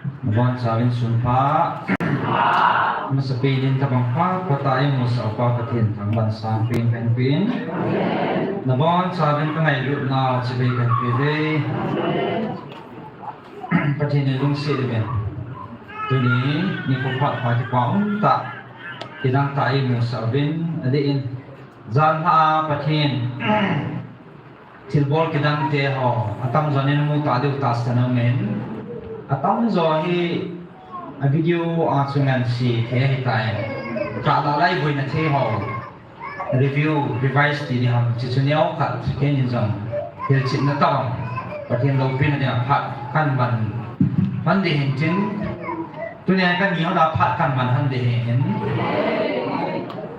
Buwan sa akin sunpa, masapilin tabang pa, patayin mo sa upa patin, ang bansang pin. Nabuwan sa akin pangaylo na sibay kan pwede, patin ilong silbin. Tuni, ni kupat pati paunta, kinang tayo mo sa abin, adiin, zan ha patin, tilbol kinang teho, atam zanin mo tadi utas tanamin, atam zohi a video sungan si the hitai kalalai boy na teho review revise di ham chichuniao khat kenin jong hil chit na tawang patien lo pin na phat kan man de hin tin tunya kan ni da phat kan man han de hin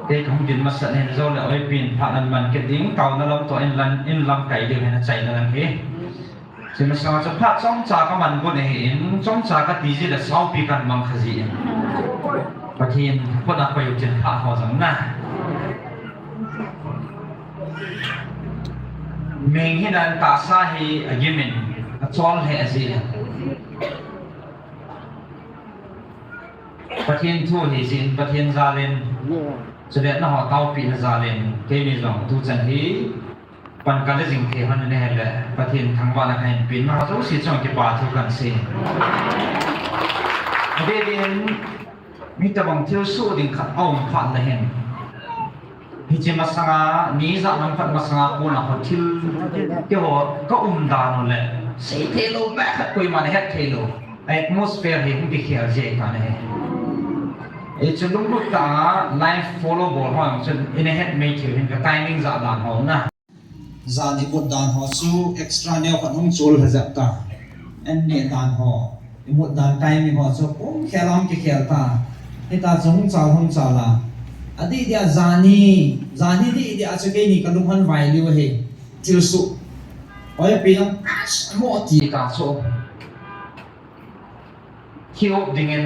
ke khong din masat hen zo la oi pin phat nan man ke ding tau na lom to in lam kai de hen chai na lan keซึ่งสาวจะพัดจ้องจากก็มันก็เห็นจ้องจากก็ดีสิแต่สาวปีกันมังขจีประเทศคนนักไปอยู่จนพัดหัวสังหน้าเมงที่นั่นตาซาให้ยิมินจอลให้สิประเทศทั่วที่สินประเทศซาเลนจะเด็ดน่าหัวเต้าปีซาเลนเกมีสองทุจันทีปันการเล่นสิ่งที่มันเนี่ยแหละประเทศทางบ้านอะไรเป็นมาเขาสิจังเก็บปลาทุกกันสิเดี๋ยวมีแต่บางเที่ยวสู้ดิ่งขัดเอาขัดเลยเห็นพิจิมาสังานี้จะนำขัดมาสังาปูนะเขาทิลเดี๋ยวก็ดานนั่นแหละเสียเทโลแม่ขัดคุยมาในเฮดเทโลatmosphere เห็นที่เขียวเจกันเนี่ยจนลุงลูกตาไลฟ์ฟอลโล่บอลห้องจนอินเฮดไม่ถือเห็นกับไทมิ่งจะดานเขานะจานที่บดดานหอสู้เอ็กซ์ตร้าแนวขันห้องโจลขจับตาอันนี้ดานหอที่บดดานไกมีหอสู้ผมแค่ลำกี่แค่ตาที่ตาจงเจ้าห้องเจ้าละอดีตเดียจานี่ที่เดียจะเกี่ยนี่กันลุงพันไวลิวเฮจิลสุโอ้ยปีน้องหมดที่ตาโซ่คิวดิ่งเงิน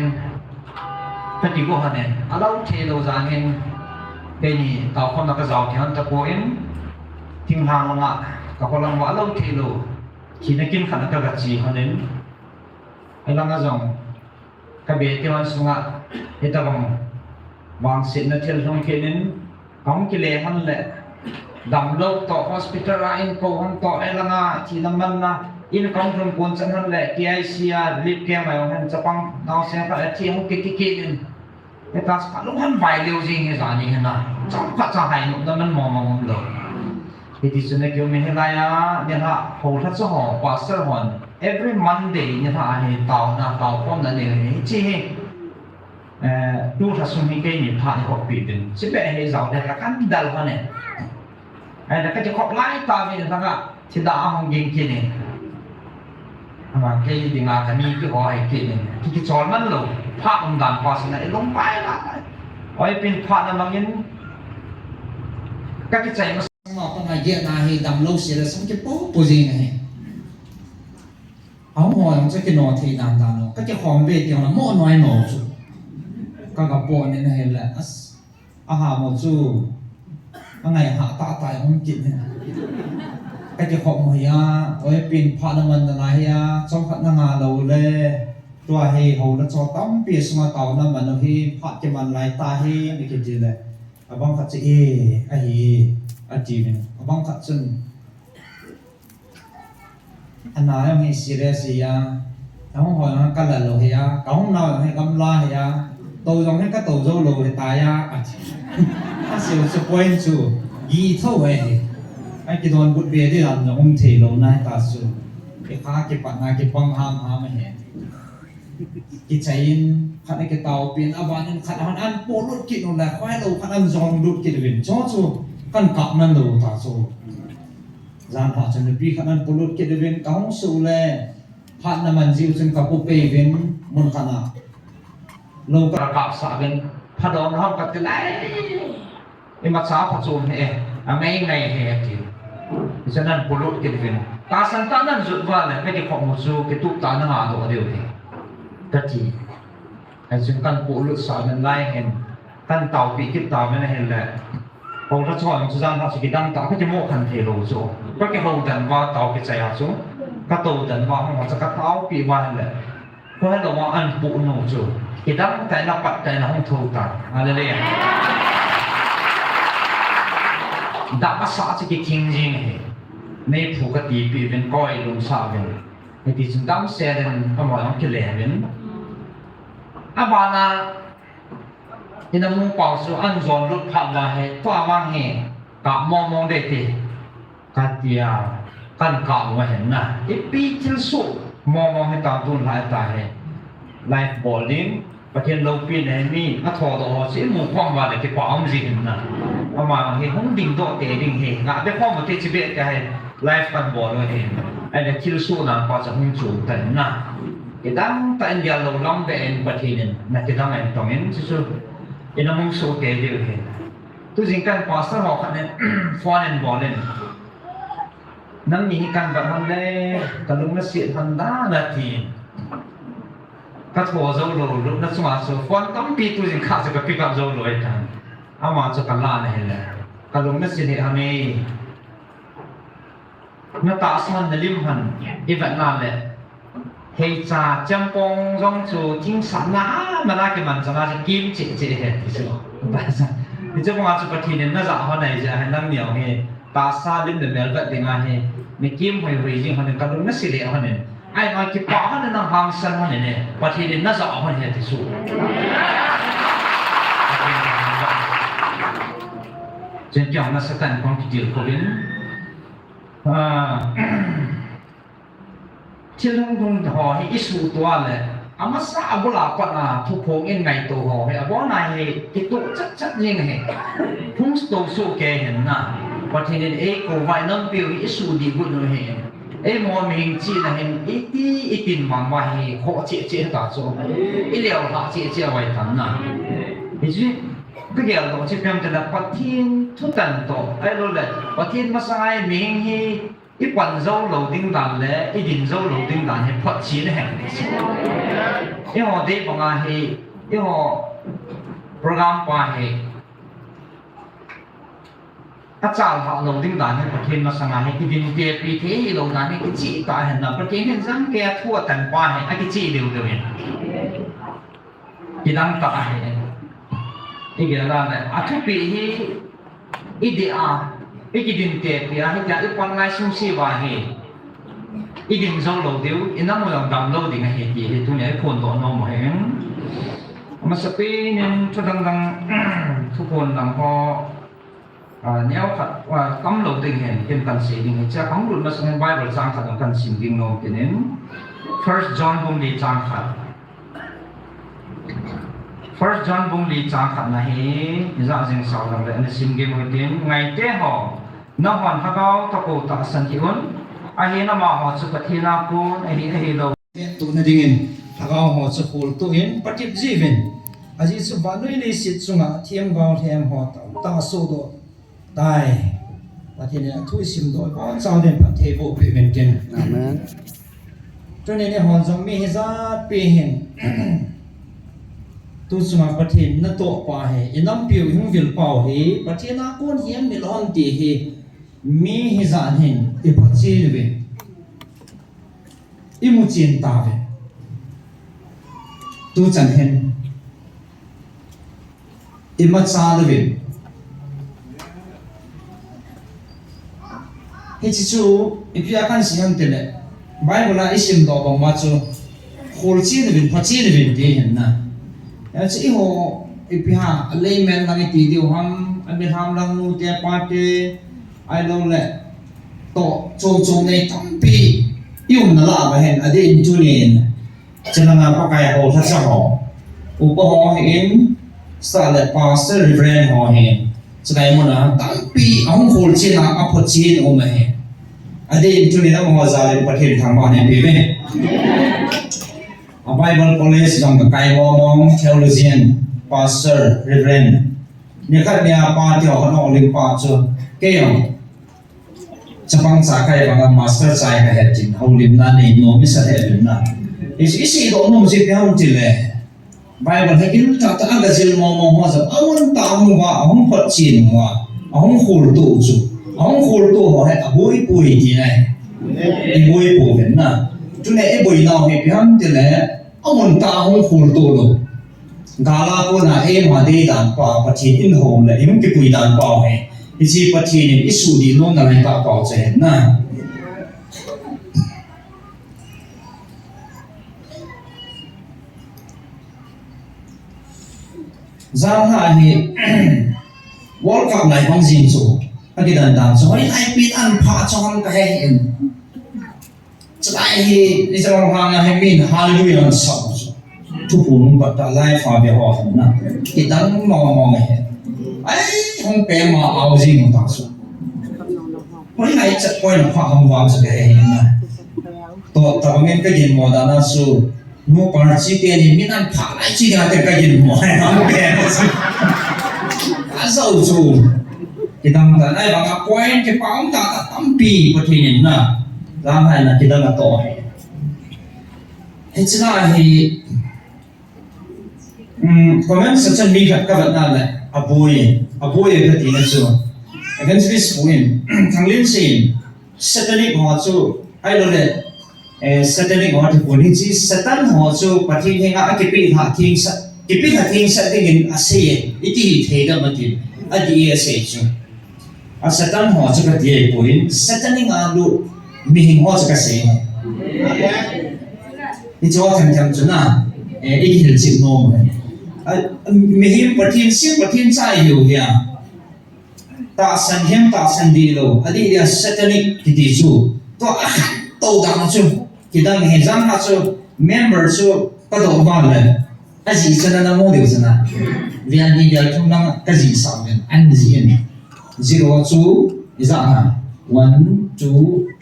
เป็นดีกว่าเนี่ยเราเทโลจานเงินเป็นนี่ตาคนนักเจ้าที่หันตะโกนทิ้งทางลงอ่ะกับคนลังว่าเราเทโลขีนักกินขันกับกระจีคนนึงไอ้ลังก็จงกระเบียดที่มันสูงอ่ะไอ้ตะบังวางสินนักเที่ยวทงเคนนึงของกิเลสมันแหละดำโลกต่อ hospital อินโกงต่อไอ้ลังอ่ะที่น้ำมันนะอินกองทุนคนฉันนั่นแหละ KIC อ่ะรีบแก้มาของฉันจะปังดาวเสียงกับไอ้ที่เขากิ๊กนึงไอ้ตาสกัดลุงหันไหวเร็วจริงไอ้สานี่เห็นนะจังพัดจะหายหนุ่มแต่มันมองเลยที่สุดในคิวมีให้ไรอ่ะเนี่ยถ้าเขาทัดจะห่อปัสเตอร์หอน every Monday เนี่ยถ้าให้เต่านะเต่าพร้อมนั่นเองที่ดูทัศน์มีแค่ยี่ผ่านขอบปีดึงสิบแปดให้เราได้ละกันดัลกันเนี่ยไอ้เด็กก็จะขอบไล่ตาไปทั้งอ่ะที่ด่าห้องยิงกินเนี่ยมาแค่ยี่ติงาแต่มีที่ขอให้กินเนี่ยที่สอนมันหลงพระองค์ดันปัสนะลงไปละไอ้เป็นพระนั่นบางยันก็จะใจมาnó có ngày kia là thì đầm lâu xíu là xong cái bố gì này áo hồi không sẽ cái nọ thì đàn nó cái hòm về kiểu là mỗi nói nổ chú các gặp bộ này là hà một chú cái ngày hạ tạ tài không kịp này cái hòm hồi ơi pin phá nó mình là này trong khả năng đầu lêตัวเฮเขาแล้วจอตั้มเปียสมาเต่านั่นมันเฮพัดจะมันลายตาเฮไม่เกี่ยวจีเลยบางขัดจะไอ้อาจีนบางขัดจนอันนั้นยังให้ซีเรียสยาทั้งหอยมันกันละโลหิยาเขาห้องนอนให้กำลาหิยาตัวตรงนี้ก็ตัวโจโลหิตายาอาจีถ้าเสียวจะป่วยจูยี่เท่าไหร่ไอ้กิโดนบุตรเบียที่เราจะอุ้มเทโลน่าตาสูไอ้ข้าเก็บปังงาเก็บปังหามไม่เห็นกิจใจยินขัดในกระเตาเปลี่ยนอวานินขัดอันปูรุดกินนู่นแหละควายเราขัดอันจองรุดกินเป็นจ้อจูกันกลับนั่นเราตาโซจานผ่าจนปีขัดอันปูรุดกินเป็นก้าวสูเล่ผ่านน้ำมันจิวจนกับปูเปย์เป็นมุนขนาดเรากระกับสาเป็นพัดดอนห้องกัดกันเลยไอ้มาช้าผัดโซนเองไม่ไงเฮียกินฉะนั้นปูรุดกินเป็นตาสันตานั้นสุดว่าเลยไม่ได้ของมุจูกิตุตาหน้าตัวเดียวเองก็จีไอ้ซึ่งกันปูลุสามันไล่เห็นกันเต่าปีกิตาไม่ได้เห็นแหละพอถ้าชอบสุดท้ายถ้าสกิดังตาก็จะโม่คันเทโลโซก็แค่เราดันว่าเต่ากิจใจอาจูก็โตดันว่าของจะกระเต่าปีวันแหละ có hết đồ ăn phụ nổ chủ thì đó tại nó bật tại nó không thù cả hallelujah đã bắt sợ cái kinh nghiệm này nên phụ cái tỷ bị bên coi luôn sao vậy thì chúng ta sẽ đến ở mọi cái lẻ bên bạn à thì nó muốn bảo sự an toàn lúc phạm là hệ toa mang hệ cả mong để thì cái tiaกันกล่าวมาเห็นนะอีปีที่สุดมองให้ตามตุนหลายตาเห็นไลฟ์บอลลิงประเทศเราปีนี้มีอัฐอตัวสิ่งมุ่งความว่าเลยที่ป้าอมสิเห็นนะเอามาเห็นห้องดิ่งโตเตะดิ่งเห็นงานได้ข้อมูลที่ชีวิตจะให้ไลฟ์กันบอลเลยเห็นไอ้เด็กที่สุดนั้นพอจะหุ่นสูงแต่นะที่ตั้งแต่อินเดียเราล้อมเป็นประเทศนึงนะที่ตั้งไอ้ตรงนี้สุดๆอินน้ำมุ่งสูงเตะดิ่งเห็นตัวจริงการภาษาหอกนั้นฟอนเอ็นบอลเลยนั่งมีการแบบนั้นเลยกระลุงนักเสียทันด้านาทีก็โทรเจ้าโลลุนักสมาชิกฟันตั้งปีตัวจริงข้าจะกับพี่กับเจ้าโลอีกครั้งเอามาจะกันล่าเนี่ยแหละกระลุงนักเสียเนี่ยทำไมเมื่อตาสันในริมหันอีแบบนั้นเลยเฮียจ่าจำปองจงจูทิ้งสันน้ามันน่าเกี่มันจะน่าจะกินเจ๊เห็นที่สุดแต่สันที่จะมาจะปฏิเนน่าจะเขาไหนจะให้นั่งเหนียวเฮตาซาลิมเดือดเดือดยังไงเฮมีกิมหอยจริงเขาเนี่ยกระดุมนักสิเลเขาเนี่ยไอ้มาคิดป่าเขาเนี่ยนั่งหางสันเขาเนี่ยปฏิเนน่าจะเขาเนี่ยที่สุดเช่นอย่างนั้นสักการของที่เดียวเขาเป็นที่ลงทุนห่อให้อิสุตัวเลยอามาซาบุลาปนาทุกพงเอ็นไงตัวห่อให้บ่อนายให้ที่ตัวจัดยิงให้พุ่งตัวสู้แกเห็นนะประเทศนี้เอกโกไว้น้ำเปรี้ยวอิสุดีกุนเลยเอมอมิงจีนะเห็นอีตินมังไว้ให้ขอเจ๊ตาโจอีเหลียวหาเจ๊ไว้ทันนะนี่จีก็เกี่ยวกับที่เพิ่มแต่ละประเทศทุกตันโตไอ้รู้เลยประเทศมาสายมิงให้อีปันเจ้าเหล่าดิ้งดันเลยอีดินเจ้าเหล่าดิ้งดันให้พัดชีนแห่งนี้อีหัวเด็กบางอันให้อีหัวโปรแกรมว่าให้อาจารย์เขาเหล่าดิ้งดันให้ประเทศมาสายให้อีดินเดียปีเทให้เหล่านั้นให้กิจตาเห็นนะประเทศเห็นสังเกตทั่วตันว่าให้กิจเดียวเองอีดังตาให้อีกอย่างนั้นอาทุปีให้อีเดียอีกดินเตะเดียให้จะอีปันไล่สุ่มสีว่าให้อีดินโจโลเดียวอีน้ำมันดำโลดิ่งให้ดีให้ทุกอย่างให้คนโดนน้องมาเองมาสปีนึงทุกดังทุกคนดังพอเนี่ยขัดว่าตั้มโลดิ่งเห็นเป็นกันสีดิ่งจะของรุ่นมาสมัยไบเบิลจางขัดกันสิ่งดิ่งโน้ตนึง First John บุ้งดีจางขัดFirst John บุ้งดีจางขัดนะเฮ้ยจะจึงสาวดังเลยอันนี้สิ่งเกี่ยวกับเรื่องไงเจ้าห่อน้องวันเขาตะโกนตะสันติอุ่นไอ้เห็นน้ำมาห่อสุขที่น่ากูไอ้นี่ไอ้เราตัวนั่นดิ่งเขาห่อสุขตัวเห็นปฏิบัติจีวินอาจจะสุวรรณวิลิสิตสุงะเทียมกาวเทียมห่อตาสู้ตัวตายประเทศนี้ทุยสิมโดยเพราะเจ้าเด่นประเทศโบเปเป็นกันอาเมนจนในห่อจงมีเหตุเปลี่ยนตัวสมาประเทศนั่นตัวป่าเหยน้ำเปียวหิ้งวิลเป่าเหยประเทศนักกู้เฮียนมีล้อนตีเหยมีเหตุการณ์เห็นอีปัจจัยเลยอีมุจินตาเวตัวจันเห็นอีมัจจาเลยเฮ้ยจู่อีพิจารณาสิ่งนั้นเลยไบเบิลอิสิมดอกบอกว่าจู่โคลจีนเป็นปัจจัยเลยดีเห็นนะจะอีหัวอีพิหาเลยแมนนั่งตีเดียวหังอันเป็นทำลังนูเตะปาเตไอ้เราแหละโตโจในทั้งปียุ่งนั่นละไปเห็นอดีตจุนีนจะนั่งปากกายโอทัศน์หออุปหอเห็นสาเลปาสเตอร์ริเฟรนหอเห็นจะได้มันนะทั้งปีเอาโคลจีนอัพพจีนโอมาเห็นอดีตจุนีนมันว่าจะเป็นประเทศทางบ้านเนี่ยพี่เว้ยBible College จังกับไกบอมอง Theologian Pastor Reverend เนี่ยก็เนี่ยป้าที่เขาเอาลิงป้าจูเกี่ยวจะฟังสาขาฟังกับ Master ใจกับเหตุจริงเอาลิมนั่นนี่โน้มิสเหตุลิมนั่นอีสิ่งที่โน้มิสที่เขาจิเลย Bible ให้กินจากแต่อันก็จิลมองว่าจะเอาวันตามว่าเอาวันพัดจีนว่าเอาวันขูดตู้จูเอาวันขูดตู้เขาให้บุยปุยที่ไหนบุยปุยเห็นนะจุดนี้บุยน้องให้พี่ฮัมจิเลย ông ta không phun tu đâu gala ko na mà đi đàn bảo bắt chín in home là em cái quỷ đàn bảo hay thì chỉ bắt chín in isu đi nó là người ta bảo chơi na giang hà thì World Cup này bằng gì số cái đàn đàn số ấy ai biết ăn phá cho ăn cái hay Tại thì đi trong hàng hay mình hallelujah sao thu phụ nung bát ta lai pha về họ na cái đắng mò mò này ấy không bé mà áo gì mà ta số mấy này chắc quay là pha không vào sự cái na to ta bằng cái gì mà ta na số mua bản chỉ tiền thì mình ăn phá lại chỉ là cái gì mà không bé sao số cái đắng ta này bằng quay cái bóng ta tắm pi bát thì na làm hay là kita nggak tahu. Itulah hi, komen secara minggat kabat nala, aboye berarti nasi. Akan jadi sepuin, tanglin sin, setanik hacu, ayo le, setanik hacu polisi, setan hacu, pati hingga kipit hating dengan asyik, itu tidak mati, adi asyik. Setan hacu berarti poin, setanik alu mình hoa cho cái gì thì cho thằng thằng chúng na ý hiểu chịu nôm mình bật thiên sai hiểu kìa ta san đi lo ở đây là satanic thì đi chú to tàu đằng chú thì đang hiện rằng là chú member chú bắt đầu vào lên cái gì cho nên mua điều gì na vì anh đi chơi trong năm cái gì sao vậy anh gì vậy zero chú is that 1,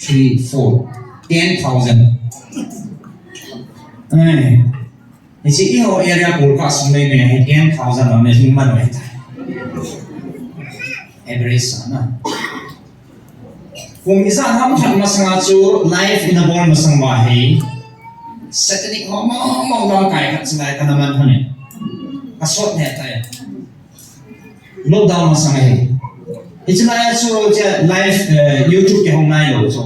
2, 3, 4, 10,000. Thì chỉ có area broadcast này này 10,000 là mình không mang về tay. Every sana. Kung isa ham han masanga chu life in a ball masang bahi. Satanic mong dong kai kat sangai kanaman hane. Asot ne tay. Lockdown masang hai. Itulah so live YouTube cái hôm nay rồi so.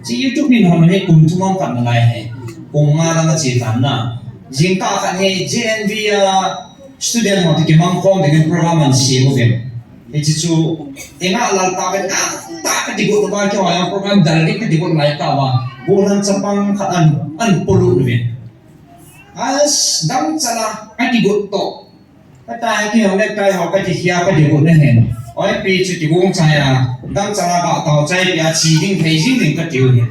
Chỉ YouTube mình hôm nay cùng chúng mong cảm lại hay. Cùng mà đang chỉ phản na. Riêng ta khăn hay GNV student họ thì cái mong con thì cái program mình xí một việc. Thì chỉ chú tiếng Anh là ta cái điều của ta cho họ program đại cái điều lại ta mà. Vô lần chấp bằng khả ăn polu việc. As đam chala cái điều to. Cái ta cái hôm nay cái họ cái gì cái điều này hết. Ôi bị chú chỉ uống chai à, đang chả là bảo tàu chai bị chỉ định thấy chỉ định cái điều này,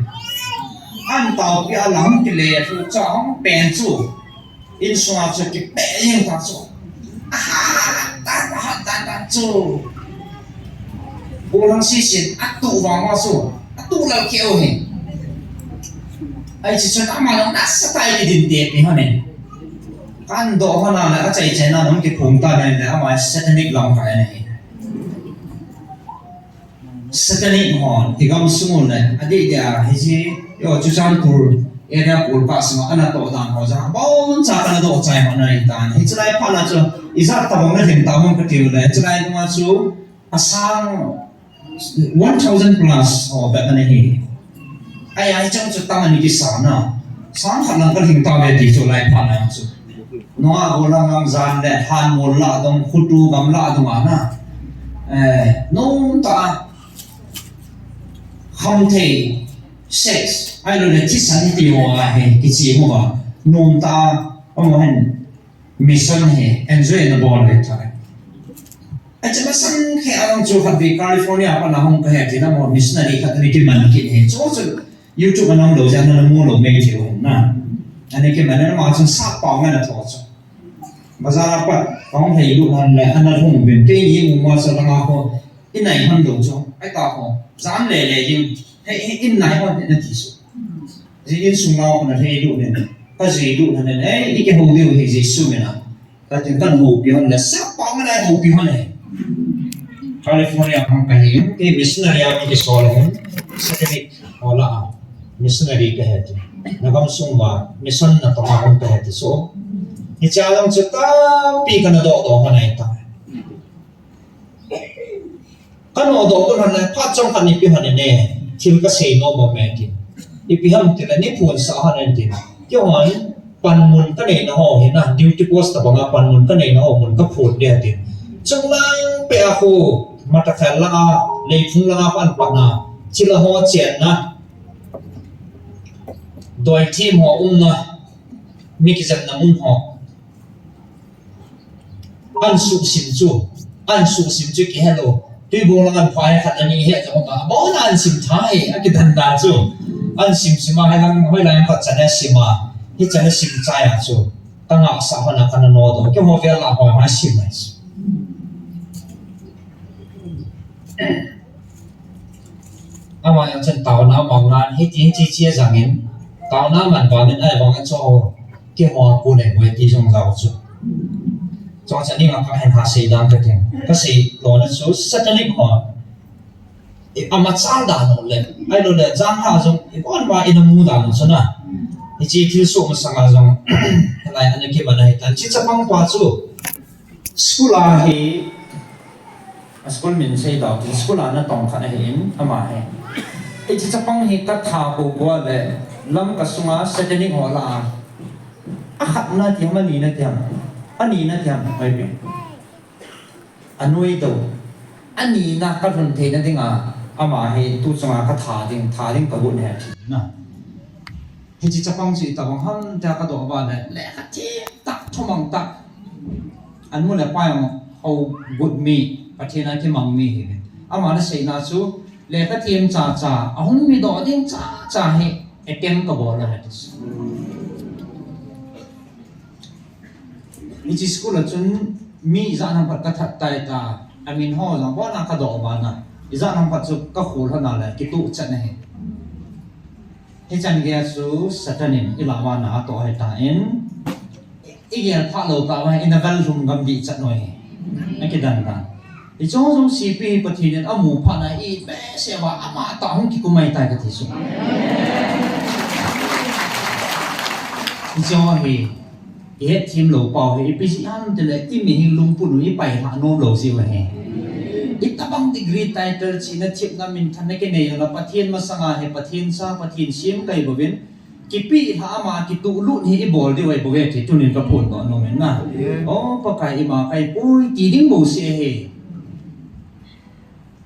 ăn tàu bị lắm cái lệ phụ cho không bền chú, in xoa cho cái bền như ta chú, ta chú, bố lăng xí xịn, tụ vào mà chú, tụ là kêu hè, ai chỉ cho nó mà nó đã sát tay cái định đẹp như thế này, ăn đồ hoa nào là cái chạy nào nó cái phồng ta này là mà satanic lòng cái này. Satanic hòn thì gam sung này, ở đây là cái gì, yo chú chăn tour, area tour pass mà anh tổ đàn họ ra, bao nhiêu cái đồ chạy họ này đàn, hiện tại phải là chú, isaac tao muốn hiện tao muốn cái điều này, hiện tại nó chú, asang 1,000 plus ở bên này, ai trong chú tăng anh cái sản na, sản khả năng cái hiện tao về thì chú lại phải là chú, nó gọi là ngang gian đấy, han mồn lạ đông, khutu gam lạ đông à na, nông ta không thể sex ai rồi là chỉ sản tiêu à hay cái gì mà nôm ta ông hắn mission hay enjoy the ball hết rồi ai chỉ mà sang khi anh chú phát đi California và làm cái gì đó một missionary khác thì cái mình cái gì chỗ YouTube anh ông đầu ra nó mua lồng mấy triệu na anh ấy cái mình nó mà chúng sắp bảo ngay là thôi mà ra là quạt không thấy đủ anh là anh là không biết cái gì mà sao là họ cái này hắn đủ cho ai ta họ dám lệ nhưng hay in này họ nên chỉ số gì in sung lao là hay đủ này cái gì đủ này ấy cái hồ điều thì gì sung này nào cái chuyện cần hồ biểu là sắp bóng cái này hồ biểu này California không cái gì cái missionary cái số này satanic họ là missionary cái hết nó không sung vào mission là tao không cái hết số thì cha ông chúng ta bị cái độ này ta cái nó độ tôi nói phát trong cái này bên này thì cái gì nó mà mẹ thì đi bên thì là nếp phun sao hắn thì cái hắn pan mun ka nei na ho he na duty post ta banga pan mun ka nei na ho mun ka phut dia tin chung lang pe a khu mata khal la lei phung la pan pa na chila ho chen na doi team ho na mi ki zan na mun ho an su sim chu ki hello tuy bo lang an phai khat ani he cha ma bo na an sim thai a ki dan da chu an sim sima hai lang hoi lang khat chana sima hi chana sim chai a chu tanga sa hana kana no do ke mo vel la ho ma sim mai ama yang chen tao na mong nan hi tin chi chia zangin tao na man ba men ai wang cho ke ho ku nei moi ti song zao chu cho chân đi ngọc hành hạ sĩ đang thực hiện cái sĩ đó là số rất là linh hoạt mà trang đàn nó lên ai đó là trang hạ giống con mà in mu đàn nó sao na thì chỉ thiếu số mà sang giống lại anh kia mà này chỉ chấp bằng qua chú school là hi school mình xây đào thì school là nó tổng khả năng mà hi chỉ chấp bằng hi các thảo của qua là lâm cái sung á rất là linh hoạt là hạt na tiếng mà ní na tiếng anh ấy na thiam ai biết anh nuôi đâu anh ấy na các phần thế na tiếng mà hay tu song các thà tiếng các buồn hè na thì chỉ chấp bằng gì tập bằng hắn theo các đồ vào này lẽ các chi tập cho bằng tập anh muốn là quay ông hậu gột mì và thiên anh cái măng mì mà nó xây na chú lẽ các thiên cha ông mì đó tiếng cha hay tem các bộ làนี่จีสกุลจนมีจานทำผัดกระทัดไตตาอามินห่อจังว่านักกระโดดมานะจานทำผัดจุกก็ขูดเท่านั้นแหละกิตุจันเนี่ยที่จันเกียร์สัตว์นินอีหลามานาตัวให้ตาเอ็นอีเกียร์พระโลกาไว้อินเวลลุมกำดีจัดหน่อยไม่คิดดันกันอีจ้องจงสีปีปฏิเนี่ยอาหมูพานาอีแม่เสียว่าอามาต่างกิกุไม่ตายกันที่สุดอีจ้องเฮทีมหลวงป่าวเฮ้ยปีนี้อันเดลที่มีหิลุงปุ่นนี่ไปหาโน้มหลวงสิวะเฮ้อีตาบังดีกรีไตเติร์ชีนัดทิพย์น้ำมินทันได้แค่ไหนเราปะเทียนมาสังหารเฮ้ปะเทียนซาปะเทียนเชี่ยมไก่บวินกิปีหามากิตุลุนี่อีบอลดีไว้บวินที่ตุนินกระพุนต่อโน้มเห็นนะโอ้ปะไก่มาไก่ปุ้ยกีดิ้งบูเสียเฮ้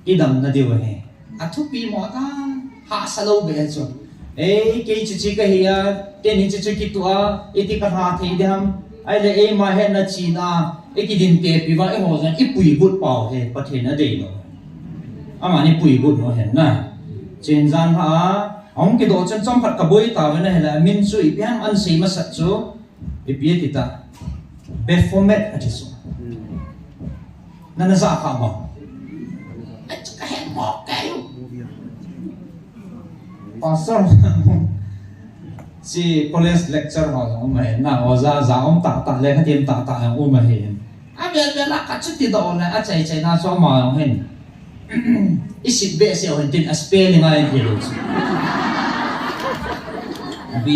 อีดำนั่นดีวะเฮ้อัทุปีหมอตาหาสโลเบลส่วนcái chuyện cái gì à, cái này chuyện cái tua, cái cái hạt thì đam, ai là mà hết là chỉ na, cái điểm tệ bị vậy họ rằng cái bụi bụt bảo hết, bắt hiện ở đây rồi, mà này bụi bụt nó hết na, trên gian ha, ông cái đồ chân trong phật cả bụi tao với này là min suy biết ăn xí mà sạch số, bị biết thì ta, performance ở đây số, nên là sao không bảo, cái hết bỏ cái pastor si college lecture ho ông mày na oza za ông ta le cái tiền ta ông mày hiện bây là cái chút tiền đó là chạy na so mà ông hiện ít bé sẽ ông tin spelling ngay thì được B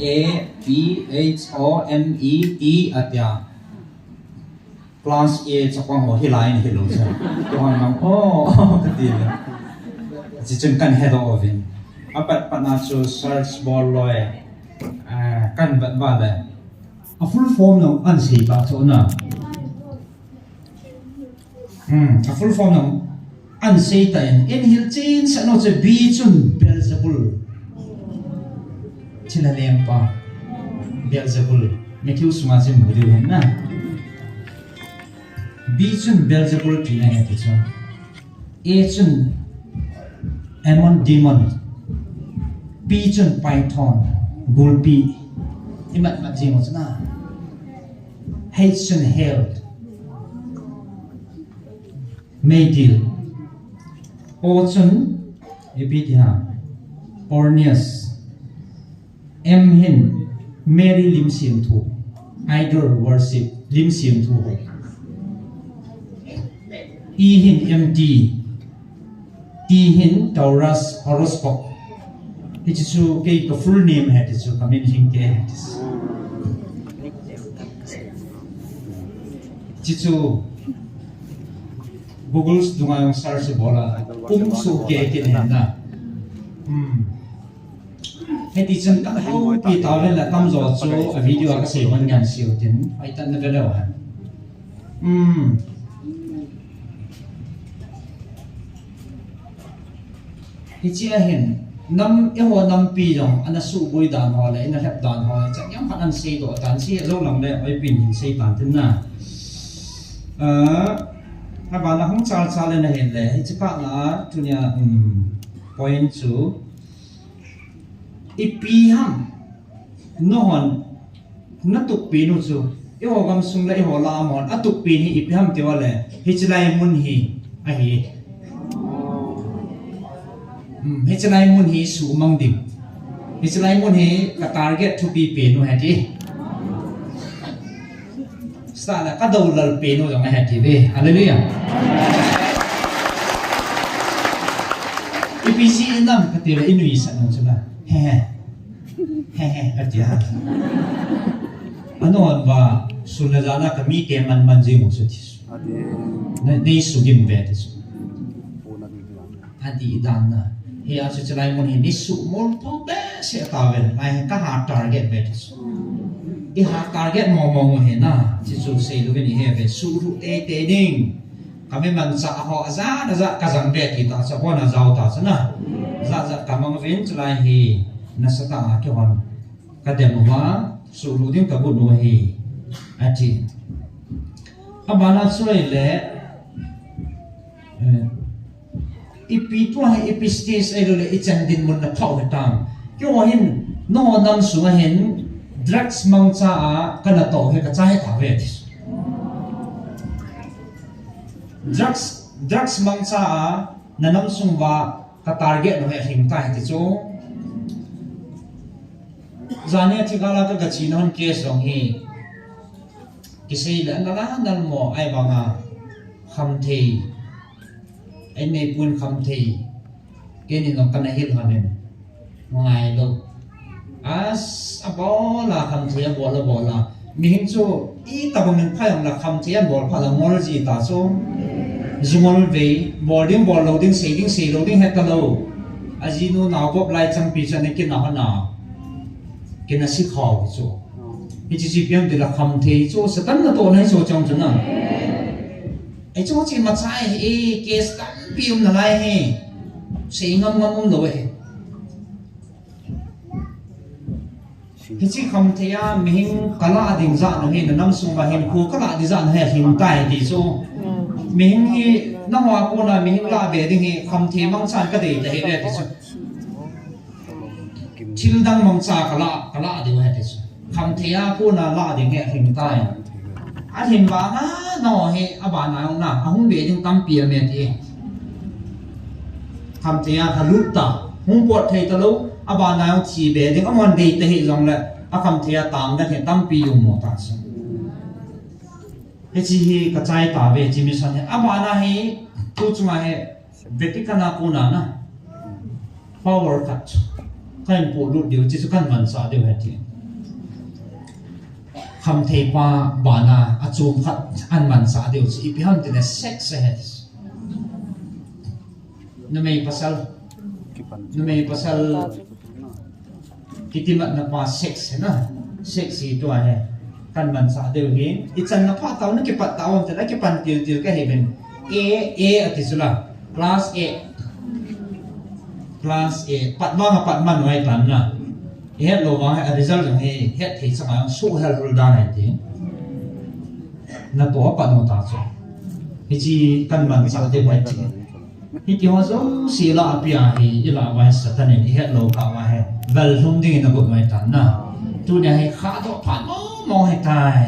A P H O M E T atia class A cho con hồ hi line hi luôn sao cho con nó cái tiền chỉ chân căn head of it apat panacho search ball loy kan bat ba da a full form no an si ta cho na a full form no an si ta in hil chin sa no che bi chun Beelzebul chila lem pa Beelzebul me kiu suma che mu de na bi chun Beelzebul pi na he cho e chun Amon demon Pigeon Python, Gulpi, imat macam na. Haitian Held, Maydil, Ochun, Epidia, Ornius, Mhin, Mary Lim Sim Thu, Idol Worship Lim Sim Thu, Ihin MD, Tihin Taurus Horoscope. It's so cái full name hết it's so kami hình cái hết it's so Google dunga yung search bola so cái này na hay thì chân tao hâu bị tao lên là tâm rồi cho video cái gì mình nhận siêu tiền hay tận nó cái đâu hả thì chỉ là hiện năm yêu hoa năm pi rồi anh su bôi đàn họ lại anh hẹp đàn họ chắc chắn hắn ăn xây độ đàn xây lâu lắm đấy ở bên hình xây đàn thế nào các bạn là không chào chào lên là hiện lệ chỉ các là tu nhà point số ipi ham nó hòn nó tục pi nó chú yêu hoa gam sung lại yêu hoa làm hòn à tục pi hi ipi ham tiêu lệ hi chỉ lại muốn hi hi hi chỉ lại muốn hi su mang dim hi chỉ lại muốn hi cái target to pi pi nó hết đi sa là cái đầu là pi nó giống hết đi hallelujah IPC năm cái tiền là inui sản nó chứ là he ở nhà anh nói và xuân là ra cái mi cái man gì một chút này đi số kim về thì anh đi đàn na he ở chỗ này muốn đi số một phong bé sẽ tạo về này cái hard target về thì hard target mò he na chỉ số xây được cái này về số tê đinh kami man sa ho za na za kazang be ti ta sa bona zau ta sana za kamang vin chlai hi na sa ta ke hon ka dem wa su lu ding ka bu no hi ati abana soi le ipi to ha ipi stage ai le ichan din mun na phau tam ke wa hin no nam su hen drugs mang cha a kana to he ka chai ta ve ti drugs mang cha a nanam sungwa ka target no he hing tai ti chu zania thigala ka gachi non case rong hi kisei la nal mo ai banga kham thei ai nei pun kham thei ke ni no kana hil hanen ngai lo as abola kham thei bola mi hing chu i tabang phayang la kham thei bol phala ngol ji ta chu zumol ve boarding ball loading say loading het lo azino na bop lai chang pi chan ke na na ke na si khaw chu hi chi piam de la kham the chu satan na to nai so chang chana ai chu chi ma chai e case kan pium na lai he sei ngam lo he hi chi kham the ya ming kala ding za no he na nam sung ba hen khu kala di za na he hin tai di chu mình hi nó hoa cô là mình la về đi hi không thể mong san cái đấy để hết đấy chứ chim đang mong sa cả lạ điều hết đấy không thể à cô là la để nghe hình tai à hình bà na nó hi à bà nào na không về nhưng tâm bia mẹ thì không thể à lúc ta không bớt thấy ta lâu à bà nào chỉ về nhưng ông anh đi tới rồi là à không thể à tạm đã hiện tâm bia một ta chứ cái gì cái trái ta về chỉ mình xem à bà na hi tu chung ai về cái kana cô na power cut cái bộ lụt điều chỉ cần mình sao điều hết thì không thể qua bà na à chung khát ăn mình sao điều chỉ bị hâm thì là sex hết nó mấy pasal kita nak pa sex na sexy tu ai kan man sa deu hi ichan na pha taw na ki pat taw ta ki pan til ka heaven a atisula class a pat man wai tan na he lo wa a result jong he het thei sama su hel rul da nai ti na to pat no ta so hi chi kan man sa deu wai ti hi ki ho zo si la apia hi ila wai satan ni het lo ka wa he val hum ding na gut wai tan na tu ne he kha to pat mo hay tai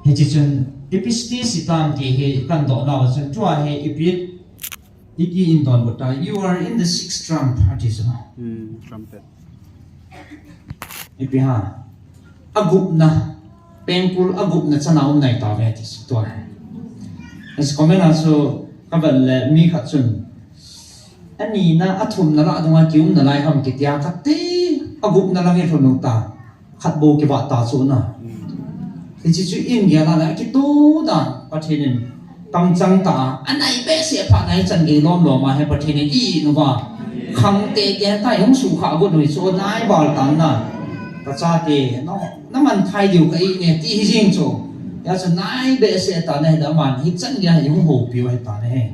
he chi chun episti sitam ti he kan do na chun chua he epit iki in don but you are in the sixth trump artisan trumpet ipi ha agup na painful agup na chanaw nai ta ve ti to as comment also kabal mi khat chun ani na athum na la donga kium na lai ham kitia katte agup na lang thonu ta khat bo ki ba ta chu na ti chu in ya la ki tu da pathenin กำจังตาอันไหนเบสเสียผ่านไหนจันกีล้อมหล่อมาให้ประเทศนี้อีนึกว่าขังเตะแกใต้ห้องสู่ขาบุญหน่วยโซนนายบอลตันน่ะกระจาเกน้องน้ำมันไทยอยู่กับอีเนี่ยที่จริงโจยาจะนายเบสเสียตาในน้ำมันให้จันกีให้ห้องหูผิวให้ตาเนี่ย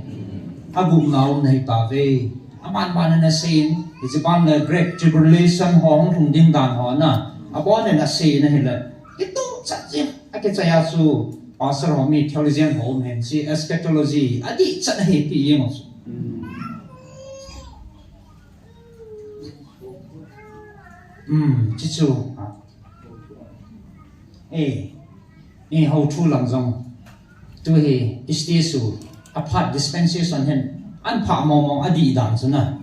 อาบุญเงาในตาเวอามันบ้านในเซนที่จะบ้านใน Great Tribulation ห้องถุงดินด่านหอน่ะอาบ้านในเซนนี่แหละitu saja akan saya su pasar homi theologian home hen si eschatology adi chat he pi yeng su chichu how thu lang jong tu he isti su apart dispensation hen an pha mong adi dan su na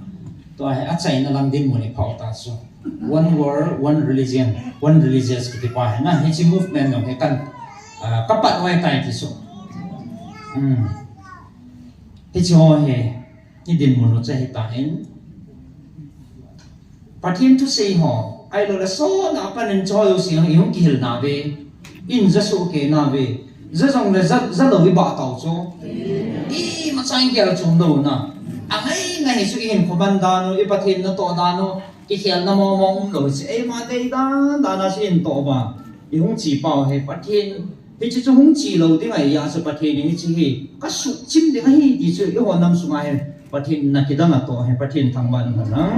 to he achai na lang din mo ni phau ta su one world one religion one religious ki pa na he chi movement no he kan kapat wai tai ti so he chi ho he ni din mo no cha he ta en patin tu sei ho ai lo la so na pa nen cho yo si hi hong ki hil na ve in za so ke na ve za jong le za lo wi ba tao cho ma chang ke la chung do na angai ngai su in ko ban da no i patin na to da no cái hiện nó mong mong rồi sẽ mà đây đã là xin tổ mà thì không chỉ bảo hệ phát hiện thì chỉ cho không chỉ lâu tiếng này ya sự phát hiện thì chỉ hệ các sự chim thì hay thì sự cái hoàn năm số mai phát hiện là cái đó là tổ hệ phát hiện thằng bạn mà nó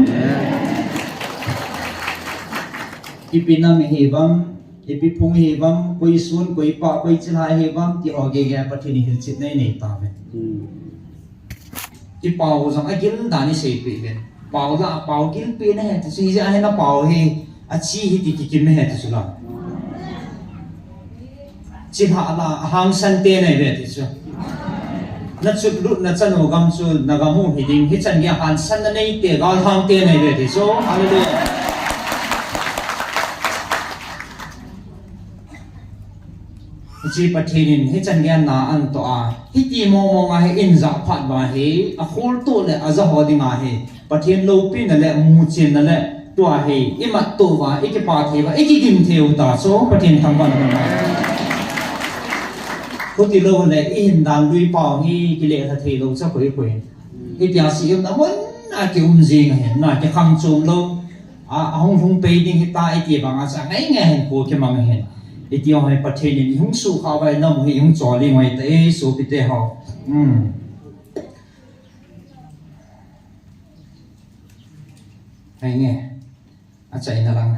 cái bên nam hệ bám cái bên phong hệ bám quay xuân quay pa quay chân hai hệ bám thì họ cái phát hiện hiện chết này này ta vậy cái bảo rằng ai kiến đã đi xây bị vậy bảo là bảo kiến pin này thì suy ra hay nó bảo thì chi thì kim này thì là chỉ hạ là hàng san tiền này vậy thì sao nó chút lúc nó chân hồ gam chút nó gam hồ thì đình hết chân cái hàng san này tiền gạo hàng tiền này vậy thì sao hallelujah chỉ bắt hình hết chân cái na ăn to hết tí mong hay in dạo phát mà hay khol to lại giờ họ đi mà hayประเทศโลปีนั่นแหละมูเจนนั่นแหละตัวเฮอิมัตตัวว่าอิกปาเทว่าอิกิมเทวตาโซประเทศทางบ้านนั่นแหละคนที่โลเนี่ยอินดานลุยป่าฮีกิเลสเทโลจะคุยอิติอาศิยมนะวันน่าจะจริงเห็นน่าจะคำชมโลห้องทุ่งไปดิ้งฮิตาอิติบางอาจารย์ไงเห็นกูแค่มังเห็นอิติเอาให้ประเทศนี้หุ่งสู้เข้าไปน้ำหุ่งจ่อลิงไว้แต่สู้ไปเตะเขาไอ้เงี้ยอาจารย์นั่นลัง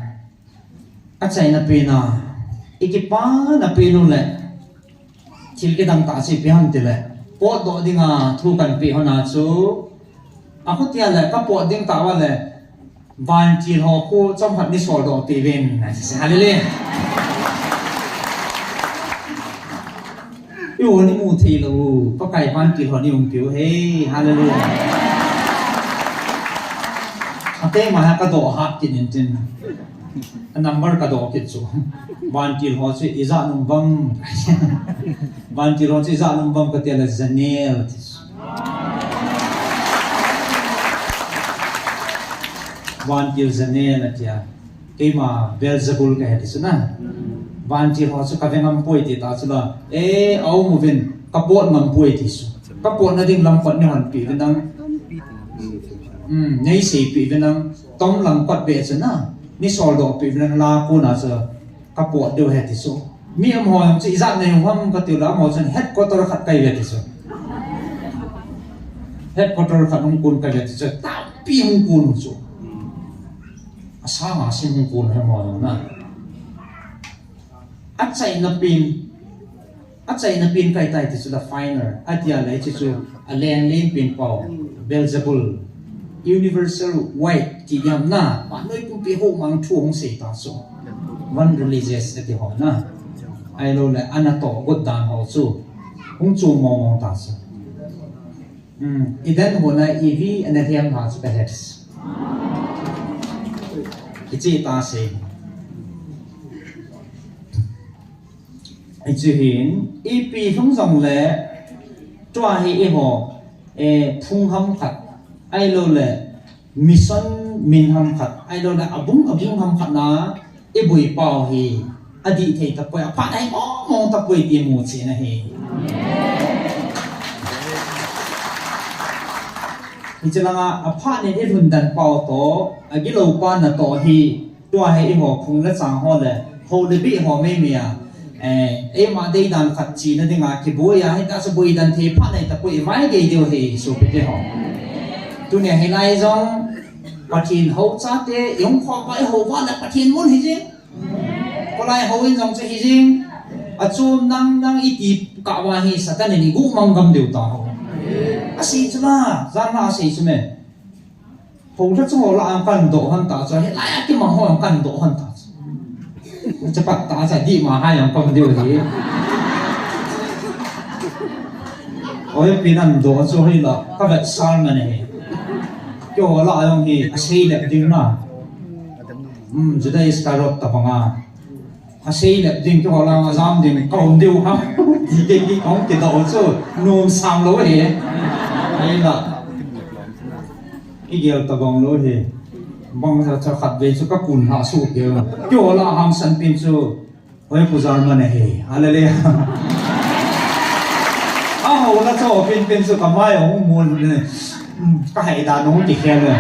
อาจารย์นั่นเป็นอีกป้านั่นเป็นนู่นแหละที่เราดังตาสิเพียงแต่แหละปวดตัวดิ้งทุกันปีหัวหน้าจูอาคุที่อะไรก็ปวดดิ้งตาว่าเลยวันที่เราคู่จอมหัดนิสวดตีเวนนะฮาเลลูยาอยู่นี่มูทีลูก็ไก่วันที่เรานี่มุ่งผิวเฮ้ฮาเลลูยาเต้มาฮะกระโดดหักกินจริงๆนัมเบอร์กระโดดกินสูวันที่เราจะอิจานุบัมวันที่เราจะอิจานุบัมก็เตลเซเนลวันที่เซเนลที่ที่มาเบลซาบุลก็เห็นที่สุดนะวันที่เราจะกระเวงมันป่วยที่ตาสุดละเอาโมวินกระโปดมันป่วยที่สุดกระโปดนั่นดิ้งลำฟันนี่หันปีกันดังนี่สิปีเป็นนังต้มหลังปัดเบสนะนี่สอดอกปีเป็นนังลาคูน่าจะกระปวดเดียวเฮติสุมีอมหอยจะอีจันในหัวมันก็ติวละหมอจันเฮ็ดก็ตัวขัดไก่เวติสุเฮ็ดก็ตัวขัดหุ่นกุนไก่เวติสุตาปีหุ่นกุนสุอาสาหาสิหุ่นกุนให้หมอนะอัจฉริยะปีนไก่ไต่ติสุละไฟเนอร์อัจฉริยะเลยติสุอเลนลีนปีนเป่าเบลซาบุลuniversal white ที่ยามหน้าป่านนี้กูไปห้องมังช่วงเสียตาสูวัน religious ที่หอนะไอ้เราเลยอันนั้นต่อกดดันเขาสู้คงจูมองตาสูอีเดนหัวใน EV อันนั้นที่ยังหาสุดเฮดส์ที่จีตาเสียไอ้จีเห็นอีปีทั้งสองเลยตัวให้ไอ้หัวพุ่งคำขัดไอ้เราเลยมิสันมินทำขัดไอ้เราเลยบุ้งทำขัดนะไอ้บุยเป่าเฮอดีตเฮตะป่วยผ่านไอ้มองตะป่วยเตียมูเชนะเฮ hi chalanga apha ne e hun dan pau to agilo pa na to hi tua he ho khung la chang ho le ho le bi ho me mia e ma dei dan khat chi na dinga ki boya he ta so boi dan the pha ne ta pui mai ge dio he so pe te ho tu ne he lai zong pathin ho cha te yong kho vai ho wa la pathin mun hi jing ko lai ho in zong che hi jing a chum nang iti ka wa hi satan ni gu mang gam deu ta ho a si chuma zan na si chume ho ra chu la an kan do han ta cha he lai ki ma ho an kan do han taจะปัดตาใส่ดีมาให้อย่างคนเดียวทีโอ้ยปีนั้นโดนช่วยละก็แบบซ้ำมันเองก็ละอย่างที่อาศัยเล็บดิ้งนะจะได้สตาร์ทตับงาอาศัยเล็บดิ้งก็ละจำดิ้งก็คนเดียวครับที่เก่งที่ของติดต่อช่วยนุ่มซ้ำเลยไอ้ละอีเดียวตับงเลยบางทีจะขัดเวชก็กุนหาสู้เดียวเกี่ยวละหางสันปินสู้ไว้ผู้จารมันเฮอะไรเลยอ้าวแล้วจะเป็นสู้กับไม่ของมูลเลยก็ให้ดาน้องติดแค่เลย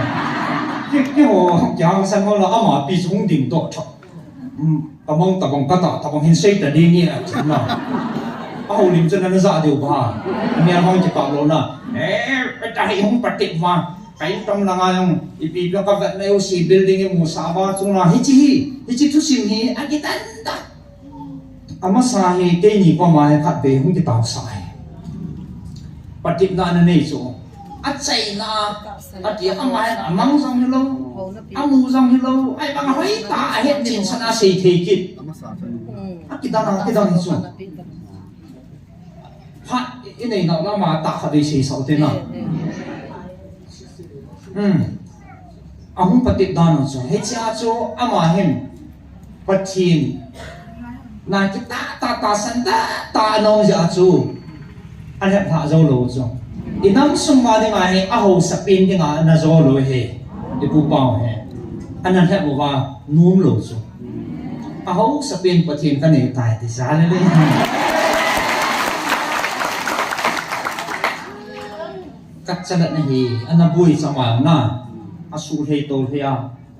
เกี่ยวอย่างสันว่าเราเอามาปีชงดิ่งโตชอบตะบงก็ต่อตะบงเห็นเสียแต่ดีเนี่ยถึงน่ะอ้าวลิมจะนั่นจะเดียวบ้าเนี่ยห้องจะกลับแล้วนะไปใจห้องปฏิบัติkain tam langa yung ipipyo ka vet na yung si building yung musaba chunga hichi tu sim hi agitanda ama sahi ke ni pa ma he khat be hung ki taw sai patip na na nei chu achai na ati ama amang sang hi lo amu sang hi lo ai bang hoi ta het chin sana sei thei kit akidana hi chu ha inei na la ma ta kha be sei sau te na ahung patip dano cho he cha cho ama hem pathin na ki ta san ta no ja chu an he pha zo lo cho inam sum ma de ma he a ho sapin de nga na zo lo he de pu pao he anan he bo wa num lo cho a ho sapin pathin ka ne tai ti sa le le cắt chân lợn này anh là vui sao mà na à su hay tô hay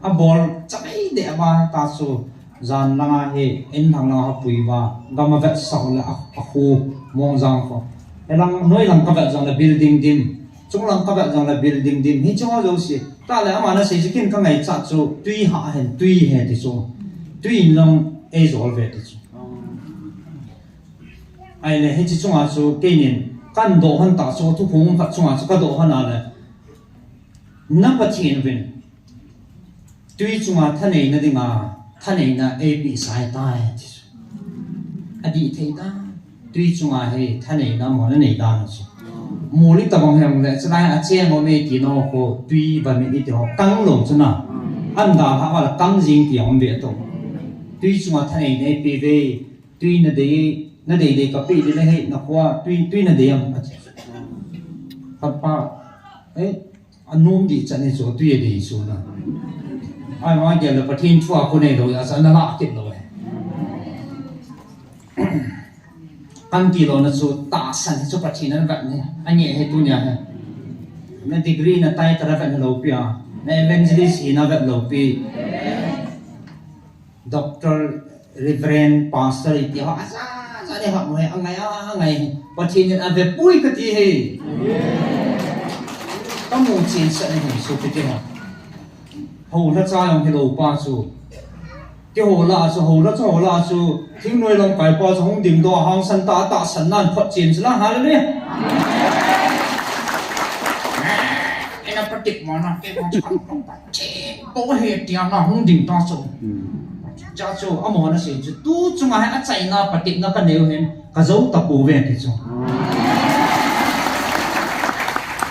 à bol chắc ấy để mà ta su dàn na hay em thằng nào học bùi và gam mà vẽ sau là à khu mong giang phò em làm nói làm các bạn rằng là building dim chúng làm các bạn rằng là building dim hết cho đâu xí ta lại mà nó sẽ chỉ kiến các ngày chặt số tuy hạ hình thì số tuy lòng ấy rồi về thì số ai này hết chỉ chúng à số cái nhìnกันโดหันตาโซทุกพงขัดสงาสกัดโดหันอะไรนับปะเทียนเป็นตุยจุงาท่านเองนั่นเองท่านเองนะเอปีสายตายอดีตเทต้าตุยจุงาเฮท่านเองนะหมอนั่นเองด้านสิมูลิตะบังแห่งเลยจะได้อาเจียงว่าไม่กี่นอโคตุยบันมีเดียวกังหลงจะน่ะอันดาพักว่ากังจิงเดียวมันเบียดตรงตุยจุงาท่านเองเอปีเวตุยนั่นเองนั่นเด็กกับปีนี่ให้นักว่าตุยนั่นเดียมพัดป้าอันนู้นดีจันนี่ส่วนตุยดีส่วนนะไอ้มาเกี่ยวกับประเทศทั่วคนในโลกอาศัยนั่นละกินเลยกันกี่โลนั่นส่วนตาสันที่ส่วนประเทศนั้นแบบนี้อันนี้ให้ตัวเนี่ยนั่นดีกรีนั่นไต่ตระแบบโลปีอ่ะนั่นเวนจิลิสีนั่นแบบโลปีด็อกเตอร์รีเวรนด์พาสเตอร์ที่เขานี่ครับมวยอังไงปะทีนี่อันเวปุ้ยก็ที่เฮต้องมุ่งจีนเสนอสุดที่เหรอโหแล้วจ้าอย่างที่เราป้าสู้ที่โหล่าสู้ทิ้งหน่วยลงไปป้าจะห้องดิ่งตัวห้องสันตาสันนั่นพอจีนสิละหาเลยเนี่ยไอ้นั่นปฏิบัตินะแกบอกฉันต้องตัดเจ็บโตเหตุเดียวนะห้องดิ่งตัวสู้จ้าโจอ่ะหมอนะสิจุดตู้จุงอ่ะให้อาใจน่าปฏิน่ากันเดียวเห็นกระโจตะปูเวทีจุง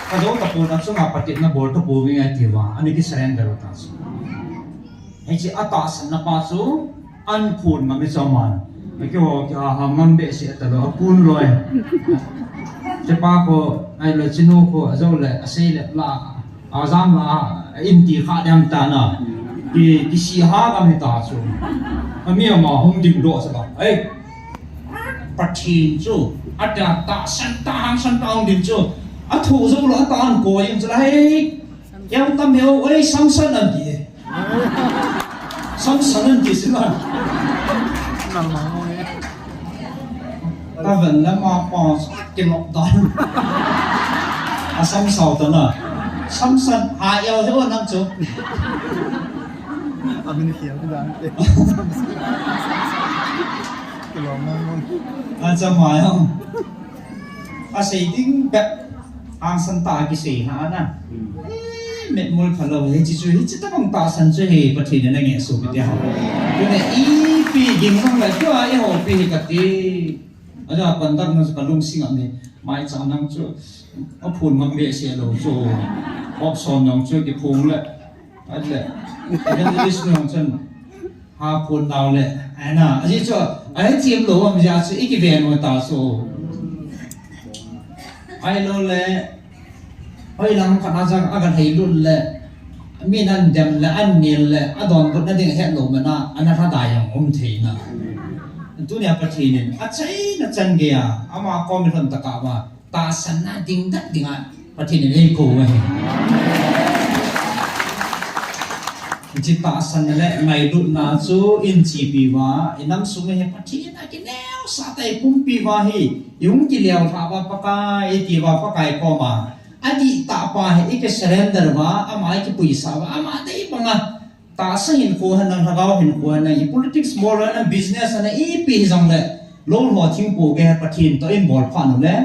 กระโจตะปูนะจุงอ่ะปฏิน่าบอลตะปูเวทีว่าอันนี้ที่แสดงเดรุตาสุให้จีอัตตาสันนับมาสุอันพูนมันไม่จอมันไม่เกี่ยวกับหามันเบสิแต่เราพูนเลยจะป้าก็ไอ้เลยชิโน่ก็อาจจะเลยอาศัยเลยละอาจารย์ละอินทีขาดยังตานะที่สีหากันให้ตาสูอันนี้มาห้องดิ่งโดดใช่ปะปัจจินจูอัดตาสันตาห้องดิ่งจูอัดถูกจะรู้ตาอันโกยังจะได้ yang tamheu oi samsan an di samsan an di sima ta vẫn là mà bỏ cái lọc đó à sam sầu đó nè samsan yêu thế ôn năng chú mình hiểu cái đó cho hỏi không sĩ tính bẹp hàng sân tạ cái sĩ hả nè mẹ môi phải lâu hết chỉ chỉ tất cả tạ sân chơi hết bất thì nên nghe số cái điều cái này ý pi ging không lại cho ai hồ pi cái gì ở đó còn đang nó còn lung sinh này mai chẳng năng cho nó phun mang lệ xe lâu cho bóp son nòng cho cái phun lệ ấy lệ cái này đi xuống chân hà phun đào lệ anh à ấy cho ấy chiếm lỗ mà giờ chỉ cái về mà tạ số ai lâu lệ ai làm khả năng rằng agar hay luôn lệ miền Nam đem lệ anh miền lệ ở đòn vẫn đang hiện lộ mà na anh ta đại yang thấy na tu ni apa thi ni achai na chan ge ya ama comment hon taka ma ta san na ding dat dinga pathi ni ei ko wa ji ta san le ngai du na chu in chi pi wa inam su me he pathi na ki neo sa tai pum pi wa hi yung ki leo tha ba pa ka e ti wa pa kai ko ma adi ta pa he ik surrender wa ama ki puisa wa ama dei panga ta sa hin ko han nang hagaw hin ko na i politics more na business na i pi jang le lol ho thing ko ge pathin to in bol pha no le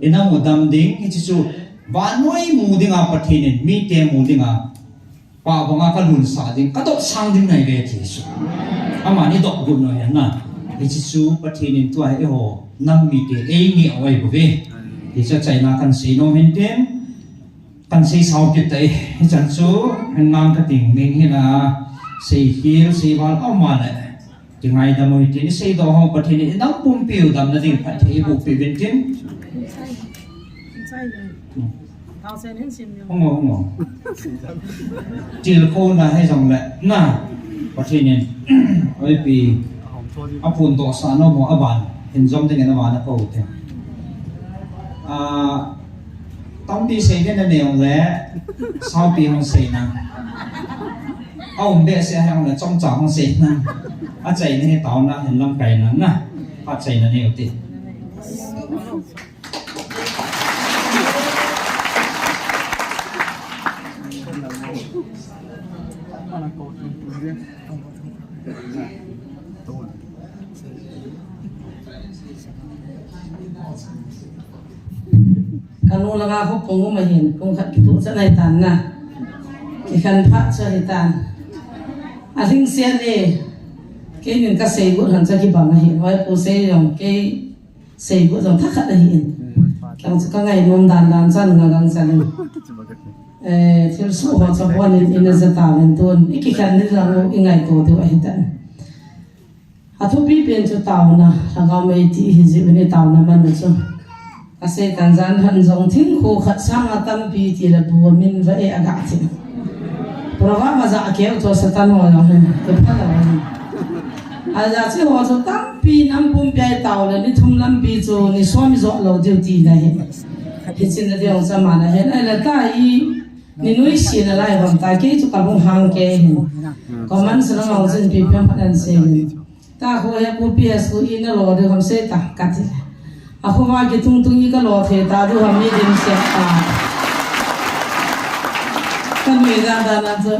ina mo dam ding hi chu ba noi mu ding a pathin mi te mu ding a pa bonga ka lun sa ding ka to sang ding nai ve thi su ama ni dok gun no yan na hi chu pathin tu ai ho nam mi te e ni oi bo ve hi cha china kan si no min ten kan sei sau cái tay chẳng số anh mang cái tình mình như là sei hiếu sei vào ông mà này thì ngày đó mới thì sei đó họ có thể đến đóng bùn piu đầm là tình phải thấy bộ piu bên trên không ngờ chỉ là khôn là hay dòng lại na có thể nên bởi vì áp phun tổ sản nó bỏ áp bàn hình dung thì người nó bán nó cầu thế tông đi xây cái này lẽ sau khi họ xây nè ông bé sẽ hàng là trong chảo họ xây nè à chạy này tao nè hình long cày nè nè à chạy là nhiều tiền kanu laga ko pongo mahin kung khat tu sa nai tan na ki khan pha sa hi tan a ring se ne ke nin ka sei bu han sa ki bang hi wai pu sei yong ke sei bu jong tha khat hi kang sa ka ngai nom dan dan san nga gang san thil su ho cha bon in za ta len ton iki khan ni ra ngo ingai to tu hi tan a thu bi pen chu taw na ra ga mai ti hi ji ne taw na man chu ase tanzan han zong thing khu khat sang atam pi ti la bu min va e aga thi program ma za ke to satan ho la hen to pha la hen a za chi ho so tam pi nam pum pai taw le ni thum lam pi chu ni swami zo lo diu ti na he hi chin na diong sa ma na hen ai la ta i ni nui si na lai bam ta ke chu ka bung hang ke hen ko man sa ngong jin pi pem phan se ta ko he pu pi as ku i na lo de ham se ta ka ti ako nga gitung tungi ka lo the ta du ham ni din se ta kan me da da na zo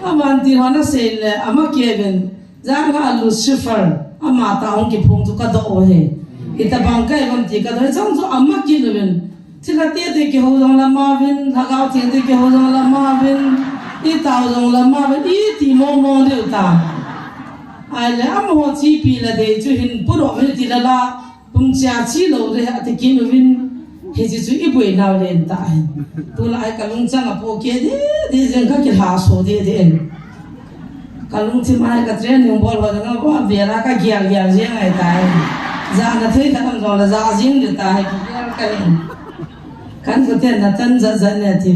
aman ti hona se le ama keben za nga lucifer ama ta ong ki phung tu ka do o he ita bang kai bam ti ka do chang zo ama ki lu ben ti la te de ki ho dong la ma bin la ga ti de ki ho dong la ma bin i ta dong la ma bin i ti mo mo de ta ai le am ho chi pi la de chu hin pu ro me ti la la bung cha chi lo de ha te kin win he ji chu i bui naw len ta tu la ai ka lung chang a po ke de jeng ka ki ha so de de en ka lung chi mai ka tren yong bol wa na wa be ra ka gyal gyal jeng ai ta za na thei ka nam zo la za jing de ta hai ki gyal ka ni kan ko ten na tan za za ne ti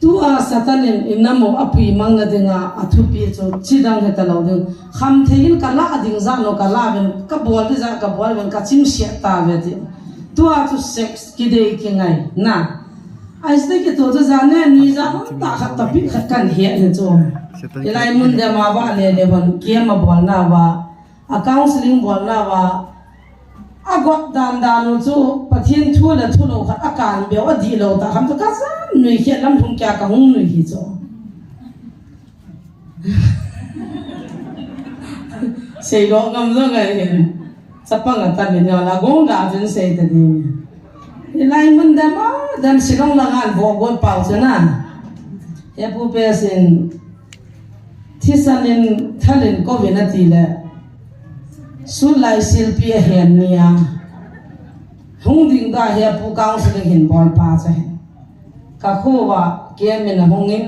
tu a satanin inamo apui mangna dinga athupi cho chidang he talo ding kham thein kala ading za no kala ben ka bol de za ka bol ben ka chim sia ta ve ti tu a tu sex ki de ki ngai na ai sẽ cái tổ cho ra nè nuôi ra nó ta khát tập biết khát cần hiện hiện cho cái này muốn để mà vợ để vẫn kia mà bỏ na và counseling bỏ na và gót đàn nó cho phát hiện thua là thua lâu khát cản béo đi lâu ta ham cho cái gì nuôi hiện làm thùng kia cả hông nuôi gì cho谁讲咁多嘅？十八個特別又啦，講大陣死得啲。你來問得嘛？但是講兩眼火鍋爆咗啦，也不表示ที่สันนิษฐานก็เป็นอะไรเลยสุดไล่ศิลปิเห็นเนี่ยหงดิ่งได้เหี้ยผู้กองศิลป์เห็นบอลป้าใช่ก็คือว่าเกี่ยมันหงอิน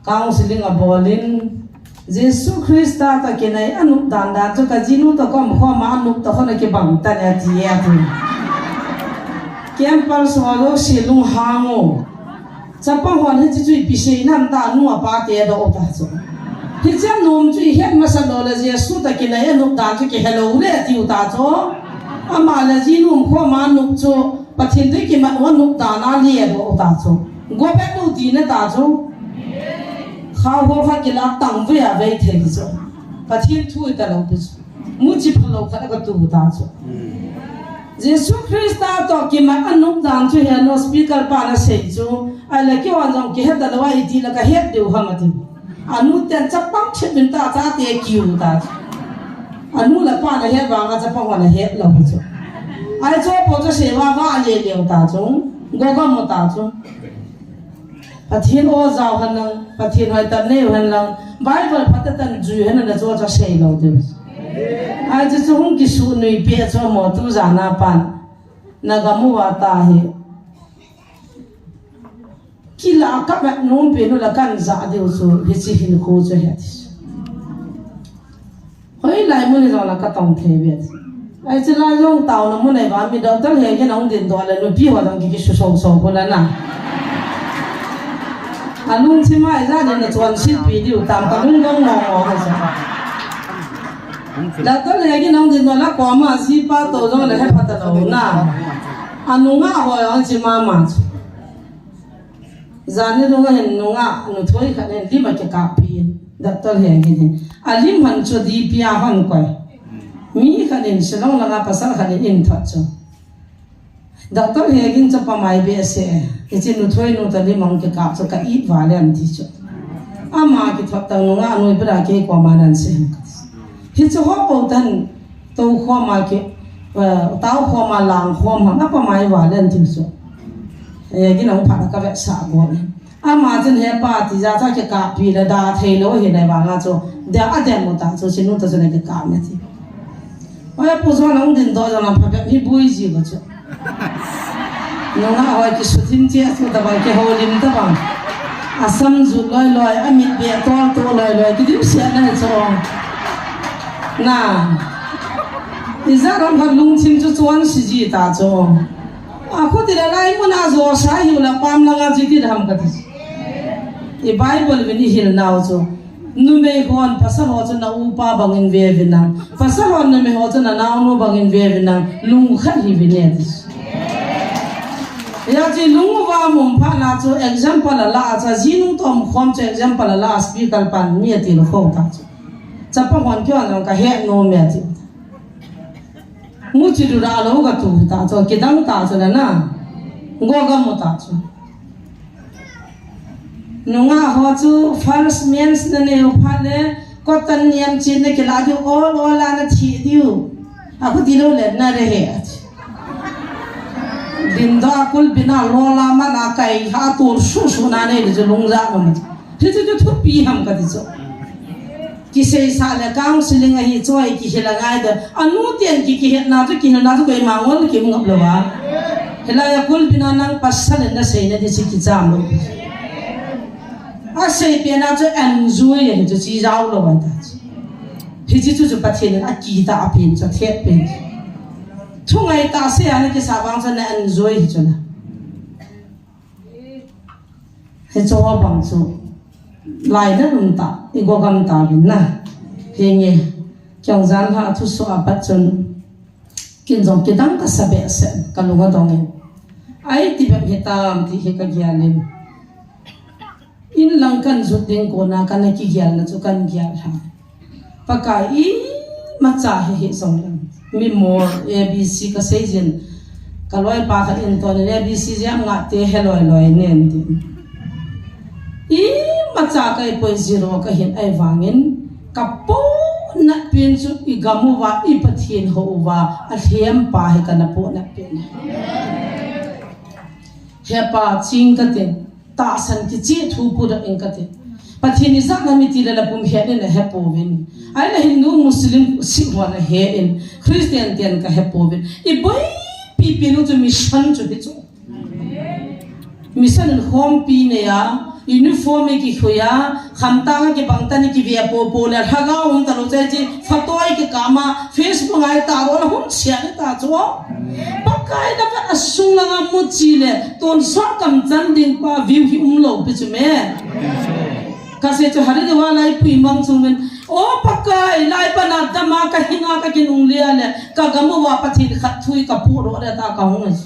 กองศิลป์กับบอลินYesus Kristus ta kenai anu danda tu kajinu ta kom khoma anu ta khona ke bang ta ne tia tu kem par solo silung hango chapa hon he chu pi sei nam ta anu pa te do ta chu hi chan nom chu he ma sa do la Yesus ta kenai anu dan chu ke hello le ti ta chu ama la jinu khoma anu chu pathin de ke ma anu ta na le do ta chu go pe tu ti na ta chu khao ho kha ke la tang ve a ve the chu pathin thu ta lo bu mu chi phalo kha ka tu ta chu Jesus Christ to ki ma anu dan chu he no speaker pa na sei chu ala ki wan jong ki he da lo ai ti la ka he de ha ma ti anu ten chap pam che bin ta cha te ki u ta anu la pa na he ba nga cha pa wa na he lo bu chu ai cho po cho se wa wa le le ta chu go ga mo ta chu pathin o zao han lang pathin hoi tan ne han lang Bible patatan ju han na cho cha sei lo de ai chu chu hung ki su nui pe cho mo tu za na pan na ga mu wa ta he kila ka ba nom pe no la kan za de so he chi hin ko cho he hoi lai mu ni zo la ka tong the be ai chu la jong tao na mu nei ba mi do tal he ke nong din do la no pi wa dang ki su so so ko la na alung chi mai ra ne na chuan sit pi diu tam ka lung gong mo mo ha sa la to le gi nong din do la ko ma si pa to jong le he pa ta lo na anu nga ho yang chi ma ma zan ne do nga hen nu nga nu thoi kha ne li ma ke ka pi da to le gi ne alim han chu di pia han ko mi kha ne shalong la nga pasal kha ne in tha chu Doctor Hegin cha pamai be se ichi nu thoi nu ta limang ke ka cha ka it wale an ti chu ama ki thot tang nu nga noi bra ke ko ma nan se hi chu ho po tan to kho ma ke tao kho ma lang kho ma na pamai wale an ti chu Hegin nong pha ka ve sa bo ni ama chen he pa ti ja cha ke ka pi la da thei lo he dai ba nga chu da a den mo ta chu sinu ta chu ne ke ka me ti oya pu zo nong din do ja na pha be ni bui ji ba chu nong a ki su thim che su da ba ke ho lim ta ba asam zu loi loi amit be to loi loi ki dim sia na cho na iza ram ha lung chim chu chuan si ji ta cho a khu ti la lai mu na zo sa hi la pam la nga ji ti dham ka ti e bible vi ni hil naw cho nu me hon pasal ho cho na u pa bangin ve vinang pasal hon na me ho cho na naw nu bangin ve vinang lung khat hi vi ne ti ya ji lung wa mum pha na cho example la cha jinu tom khom cho example la speaker pan mi ti lo khom ta cho cha pa hon kyo na ka he no me ti mu chi du ra lo ga tu ta cho ki dang ta cho na go ga mo ta cho nunga ho chu first mens na ne pha le ko tan niam chin ne ke la ju o la na thi diu a ku ti lo le na re he din da kul bina lo la ma na kai ha tu su na ne ju lung za ma thi ju thu pi ham ka ti cho ki sei sa le kang siling a hi choi ki hela ngai da anu tian ki he na tu kai ma ngol ki ngap lo wa hela ya kul bina nang pasal na sei na di ki jam lo a sei pe na chu enjoy ye chu chi rao lo wa ta hi chi chu pa thiên a ki ta a pin cha the pin thu ngai ta se an ki sa bang cha na enjoy hi chu na he cho wa bang chu lai na num ta i go gam ta bin na he nge kyong zan ha thu so a pat chun kin jong ki dang ka sa be se ka lu ga dong ai ti bem hitam ti he ka gyalin in lang kan zuting ko na kan ki gyal na chu kan gyal ha pakai i macha he song lang mi more abc ka season kaloi pa ka in ton abc jam nga te heloi loi nen din i macha kai poi zero ka hin ai wangin kapo na pin chu i gamu wa i pathin ho wa a thiam pa he kana po na pin he pa ching ka te ta san ki chi thu pu da in ka te pathin ni sak na mi ti la pum he ne he po win ai la hindu muslim si wa na he in christian tian ka he po win i boy pi pi no chu mission chu chu mission home pi ne ya uniform ki khoya khamta ke bangtani ki via po la haga ta lo chai ji fatoi ke kama facebook ai ta ro hum sia ne ta cho pakai da ka asung la mu chi le ton so kam chan ding pa view hi lo pe chu me ka se chu hari de wa lai pui mang chu men o pakai lai pa na da ma ka hinga ka kin ung le le ka gamu wa pathi khat thui ka pu ro le ta ka hung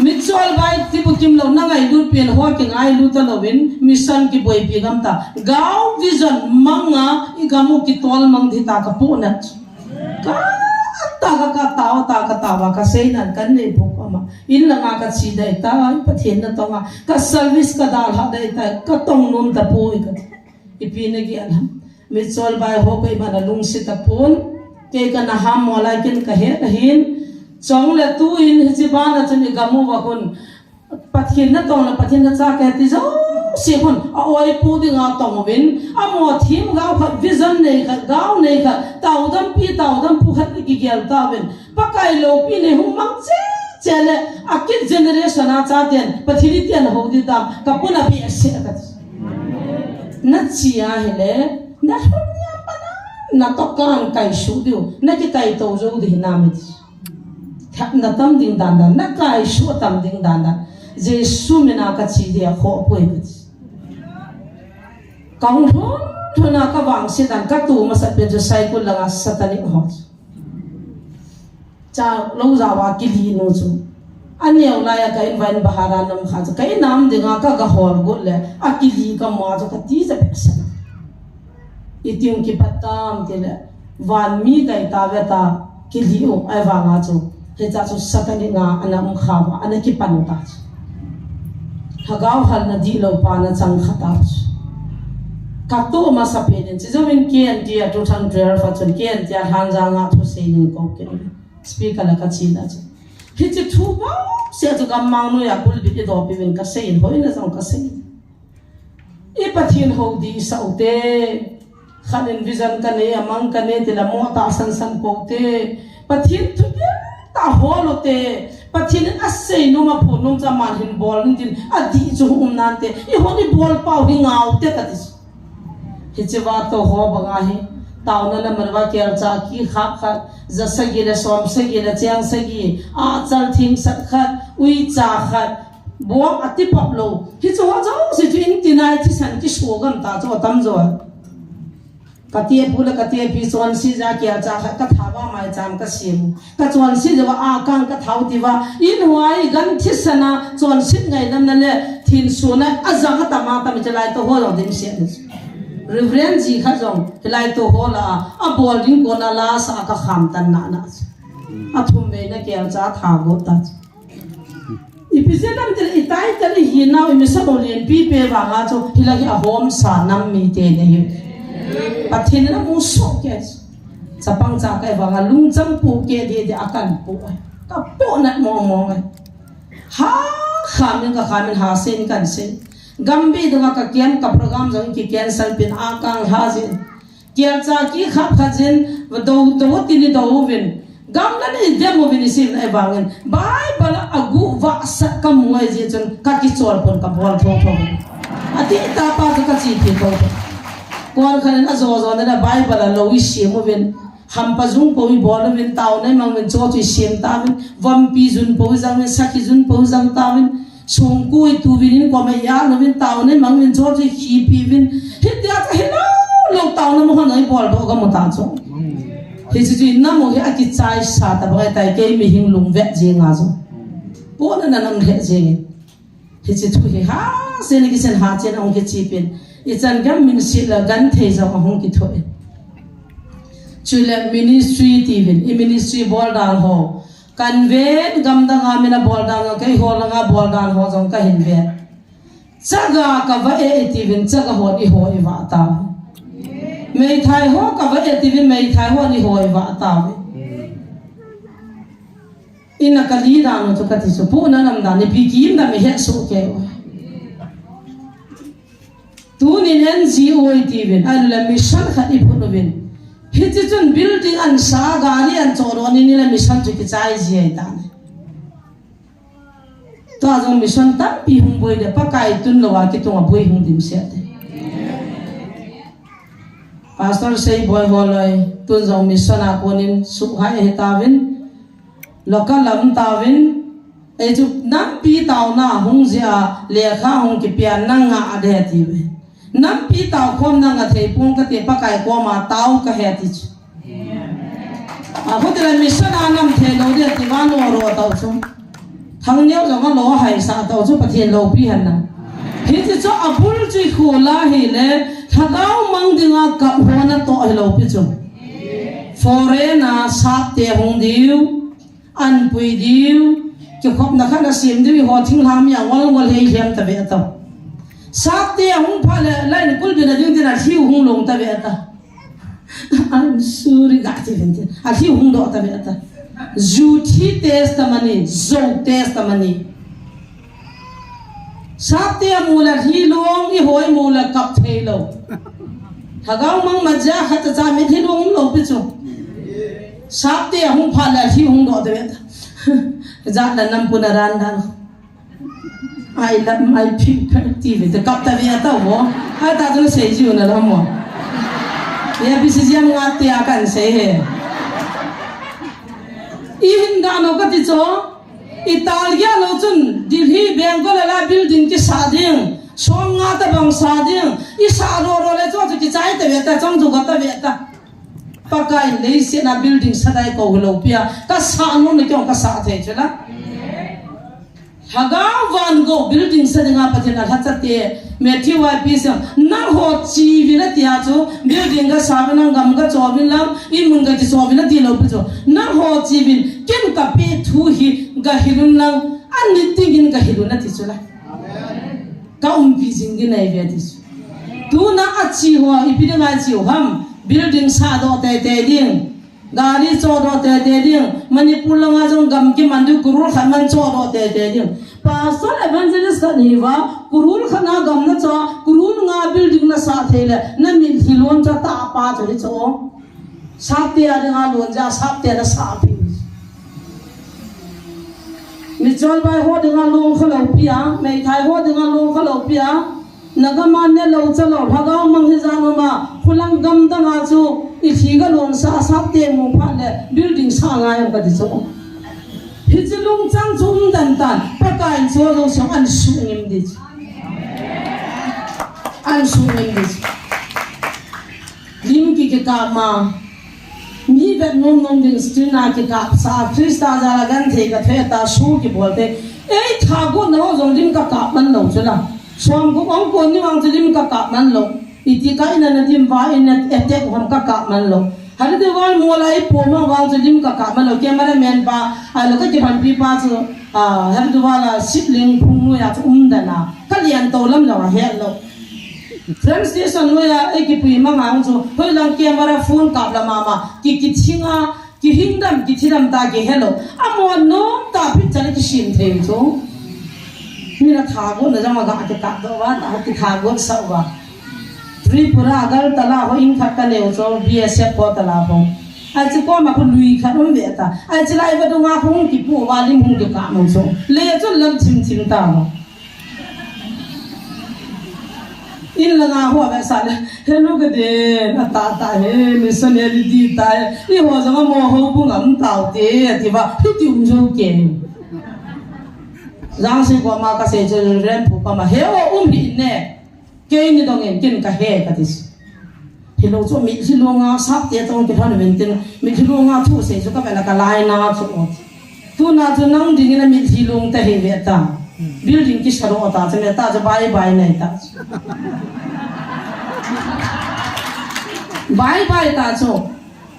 Mitchell by Tibukim lo na ngai lu pen ho ke ngai lu ta lovin mission ki boy pi gam ta gaw vision manga igamu ki tol mang thi ta ka pu na ka ta wa ka sei nan kan nei bu ko ma in la nga ka chi dai ta pathen na to ma ka service ka dal ha dai ta ka tong num ta pu ka I pi ne gi alham Mitchell by ho ko ma na lung si ta pun ke ka na ham mo la kin ka he na hin chong le tu in chi ba na chani gamu wa kun pathin na tong na pathin na cha ka ti zo si hun a oi pu ding a tong win a mo thim ga kha vision nei kha gaw nei kha taw dam pu khat ki gyal ta win pakai lo pi ne hum mang che le a ki generation a cha ten pathini ten ho di ta ka puna pi se ka na chi a hele na hum ya pa na to kan kai su diu na ki kai to zo di na mi na tam ding dan dan na kai shu tam ding dan dan jesu mena ka chi dia kho poi ka kaung thona ka wang se dan ka tu ma sa pe jo sai ko langa satani ho cha lo za wa ki li no chu aneu la ya kai van bahara nam kha cha kai nam dinga ka ga hor go le a ki li ka ma jo ka ti sa pe sa itiung ki patam te le van mi kai ta ve ta ki li o ai wa nga chu he cha chu satani nga anam khawa anaki panuta hagaw hal na di lo pa na chang khata ka to ma sa pe den chi zawin kian dia to thang drer fa chun kian dia han za nga thu se nin ko ke speaker la ka chi na chu he chi thu ba se chu gam mang no ya kul bi do pi win ka se in hoi na jong ka se e pathin ho di sa ute khanin vision ka ne amang ka ne te la mo ta san san po te pathin thu ta holo te pathin asei no ma pho nong cha man hin bol nin tin adi chu nan te I honi bol pau hi ngau te ka dis he chewa to ho banga hi taw na marwa ker cha ki kha kha za sagi le som sagi le chang sagi a chal thing sat khat ui cha khat bo ati pap lo hi chu ho jaw si tin tinai thi san ki so gam ta chu tam zo katia pula katia pi chuan si ja kia cha ka thawa mai cham ka sim ka chuan si jawa a kang ka thau tiwa in huai gan thisana chuan sit ngai nam na le thin suna azanga tama tam chalai to ho lo dim se reverend ji kha jong hilai to ho la a boarding ko na la sa ka kham tan na na a thum me na kia cha tha go ta ipisenam tel itai tel hi na mi sa bolien pi pe wa nga chu hilagi a hom sa nam mi te ne pathin na mu so ke sapang cha kai wa lung chang pu ke de akan pu ka pu na mo mo ha khamin ka khamin ha sen kan sen gambi danga ka kian ka program jang ki cancel pin akang ha jin kian cha ki khap khajen do ti ni do win gam na ni demo vin sin ai bangen bai bala agu wa sa kam moi je chon ka ki chor pon ka bol tho tho ati ta pa ka chi thi to kon khan na zo zo na bai bala lo wi sim win ham pa jung po wi bol win taw nai mang win cho chi sim ta win vam pi jun po jang win sakhi jun po jang ta win sung kui tu win ko ma ya no win taw nai mang win cho chi hi pi win hit ya ka hello lo taw na mo han ai bol do ga mo ta cho he chi na mo ya ki chai sa ta ba tai ke mi hing lung ve je nga zo bố nó nằm hệ gì thì chỉ thôi ha sen cái sen ha chen ông cái chi pin ít chân cái mình xịt là gắn thế rồi ông cái thôi chui là ministry TV ministry ball down ho kan ve gam da nga mina ball down cái ho là nga ball down ho trong cái hình ve chaga ka va TV chaga ho đi ho va ta mei thai ho ka va TV mei thai ho đi ho va ta ina kali da no to ka ti so pu na nam da ni pi kim da me he so ke tu ni NGO TV an la mission khat I pu no bin hi chi chun building an sa gari an choro ni la mission chu ki chai ji ai ta to azong mission tam pi hung boi de pa kai tun lo wa ki tu nga boi hung dim se te pastor sei boy holoi tun zong mission a konin su hai he ta vin local lam tawin e chu nam pi taw na hung zia le kha hung ki pian na nga ade ti we nam pi taw khom na nga thei pung ka te pa kai ko ma taw ka he ti chu a ho te la mission a nam the lo de ti wa no ro taw chu thang neu zo ma lo hai sa taw chu pathian lo pi han na hi ti chu a bul chui khu la hi le thadaw mang dinga ka ho na to hi lo pi chu foreigner sa te hung diu an pui diu ki khop na khana sim diu ho thing lam ya wal hei hiam ta ve ta sak te hung pha le lai ni kul bina ding dina hiu hung long ta ve ta I'm sorry ga ti vin a hiu hung do ta ve ta zu thi testimony zo testimony sak te mu la hi long I hoi mu la kap thei lo thagaw mang ma ja khat cha mi thi long lo pi chu sáp te hung pha la hi hung do de za la nam punaran dan ai lam ai pi perspective de kap ta via ta wo ai ta tu sei ju na lam mo ya bi si jam nga te akan sei he I hin da no ka ti cho Italia lo chun Delhi Bengal la building ki sa ding song nga ta bang sa ding I sa ro le cho ki chai te ve ta chang ju ga ta ve ta pakai nei se na building sadai ko lo pia ka sa no ne kyong ka sa the chela haga van go building sadinga pathina thachate methi wa pis na ho chi vi na tia chu building ga sa na gam ga chobin lam I mun ga ki chobin na ti lo pu chu na ho chi bin ken ka pe thu hi ga hilun lang an ni tingin ga hilun na ti chula ka vi jing gi nai ve ti tu na achi ho I pi na chi ham building sa do te te ding gari cho do te te ding manipur langa jong gam ki mandu kurul khaman cho do te te ding pastor evangelist ni wa kurul khana gam na cho kurul nga building na sa thele na min hilon cha ta pa chori cho sap te a nga lon ja sap te na sa pi mi chol bai ho de nga long khalo pia mai thai ho de nga long khalo pia nagaman ne lo chalo bhagaw mang hi jano ma khulang gam da nga chu I thi ga lon sa sap te mu pha le building sa nga yam ka di cho hi chilung chang chum dan tan pa kai cho lo so an su ngim di an su ngim di lim ki ke ka ma mi ve nom nom ding stina ki ka sa krista ja la gan the ka the ta su ki bolte ei tha go no jong lim ka man lo chula som ko ong ko ni wang lim ka man lo iti ka ina na dim va ina attack hom ka man lo har de wal mo lai po ma wang lim ka man lo camera man ba a lo ka ji ban pi pa chu har de wala sibling phung ya chu da na ka lian to lam lo he lo friend station no ya ekipui ma ngang chu hoi lang camera phone ka la mama ki thinga ki hingdam ki thiram ta ge hello amo no ta pi chale ki sim the chu mi na tha go na jama ga ke ta do wa ta ti tha go sa wa Tripura agal tala ho in khatta le so BSF ko tala ho ai chi ko ma ko lui khat um ve ta ai chi lai ba do nga khong ki pu wa lim hung de ka mo so le chu lam chim chim ta ho in la nga ho ba sa le he no ke de na ta he missionary ta ni ho jama mo ho bu ngam tao te ti ba ti um jo ke Giang sinh qua mà cái sẽ ren phụ qua mà héo hi nè cái như đồng em kinh cái hè cái gì thì lâu cho mình chỉ lo ngã sắp tiệt trong cái thằng mình tin mình chỉ lo ngã thu sẽ cho các bạn là cái lai na cho tu na tu nang ding na mi thilung ta he ve ta building ki saro ta chane ta ja bai bai nei ta bai bai ta cho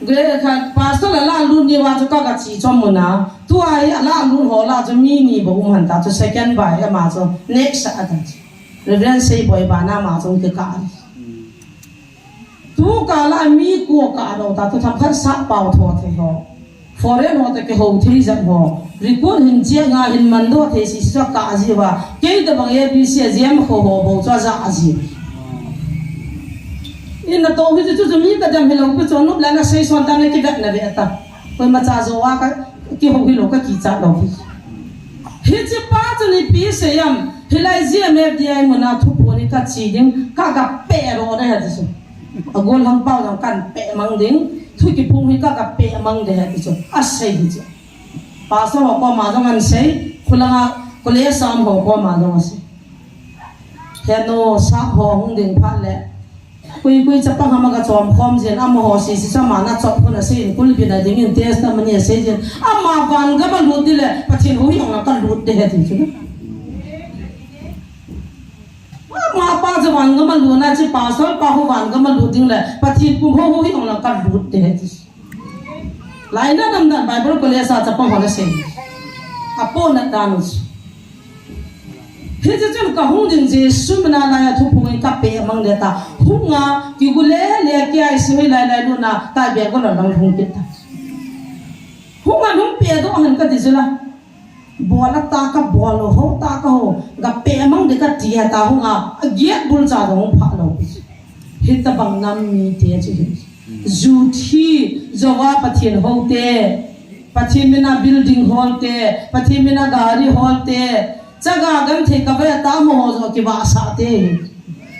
ge kha pastor la lu ni wa cho ka chi cho mo na tu ai la lu ho la cho mi ni bo man ta cho second bai ka ma cho next a ta reverend say boy ba na ma cho ke ka tu ka la mi ko ka do ta tu tham khat sa pau tho the ho foreign ho ta ke ho thi jam ho record hin chia nga hin man do the si sa ka ji wa ke da bang ye bi si jam ho ho bo cha za ji in to bi chu mi ka jam hello pe chon no la na sei son ta ne ki vet na ve ta ko ma cha zo wa ka ki ho hi lo ka ki cha lo hi hi chi pa chu ni pi se yam hilai ji me di ai mo na thu po ni ka chi ding ka pe ro da ha ji agol hang pau jang kan pe mang ding thu ki phung hi ka pe mang de ha ti chu a sei hi chu pa so ho ko ma jang an sei khulanga ko le sam ho ko ma jang se he no sa ho hung ding pha le kui chapa hama ka chom khom jen am ho si si sama na chop ko na se kul bi na ding in test na mani se jen ama van ga ba lu dile pathin hu yong na ka lu de he ti chu ma pa je wan ga ma lu na chi pa so pa hu wan ga ma lu ding le pathin pu ho hu yong na ka lu de he ti lai na nam na bible ko le sa chapa ho na se apo na danu he je chen ka hung ding je su na na ya thu pu ka pe mang de ta hung nga ki gu le ki ai si lai lai lu na ta be ko na dang hung ki ta hung ma hung pe do han ka di zula bola ta ka bolo ho ta ka ho ga pe mang de ka ti ha ta hung nga ge bul cha do pha lo he ta bang nam mi te chi zu thi zawa pathin ho te pathin mina building hall te pathin mina gari hall te chaga gam the ka ba ta mo zo ki ba sa te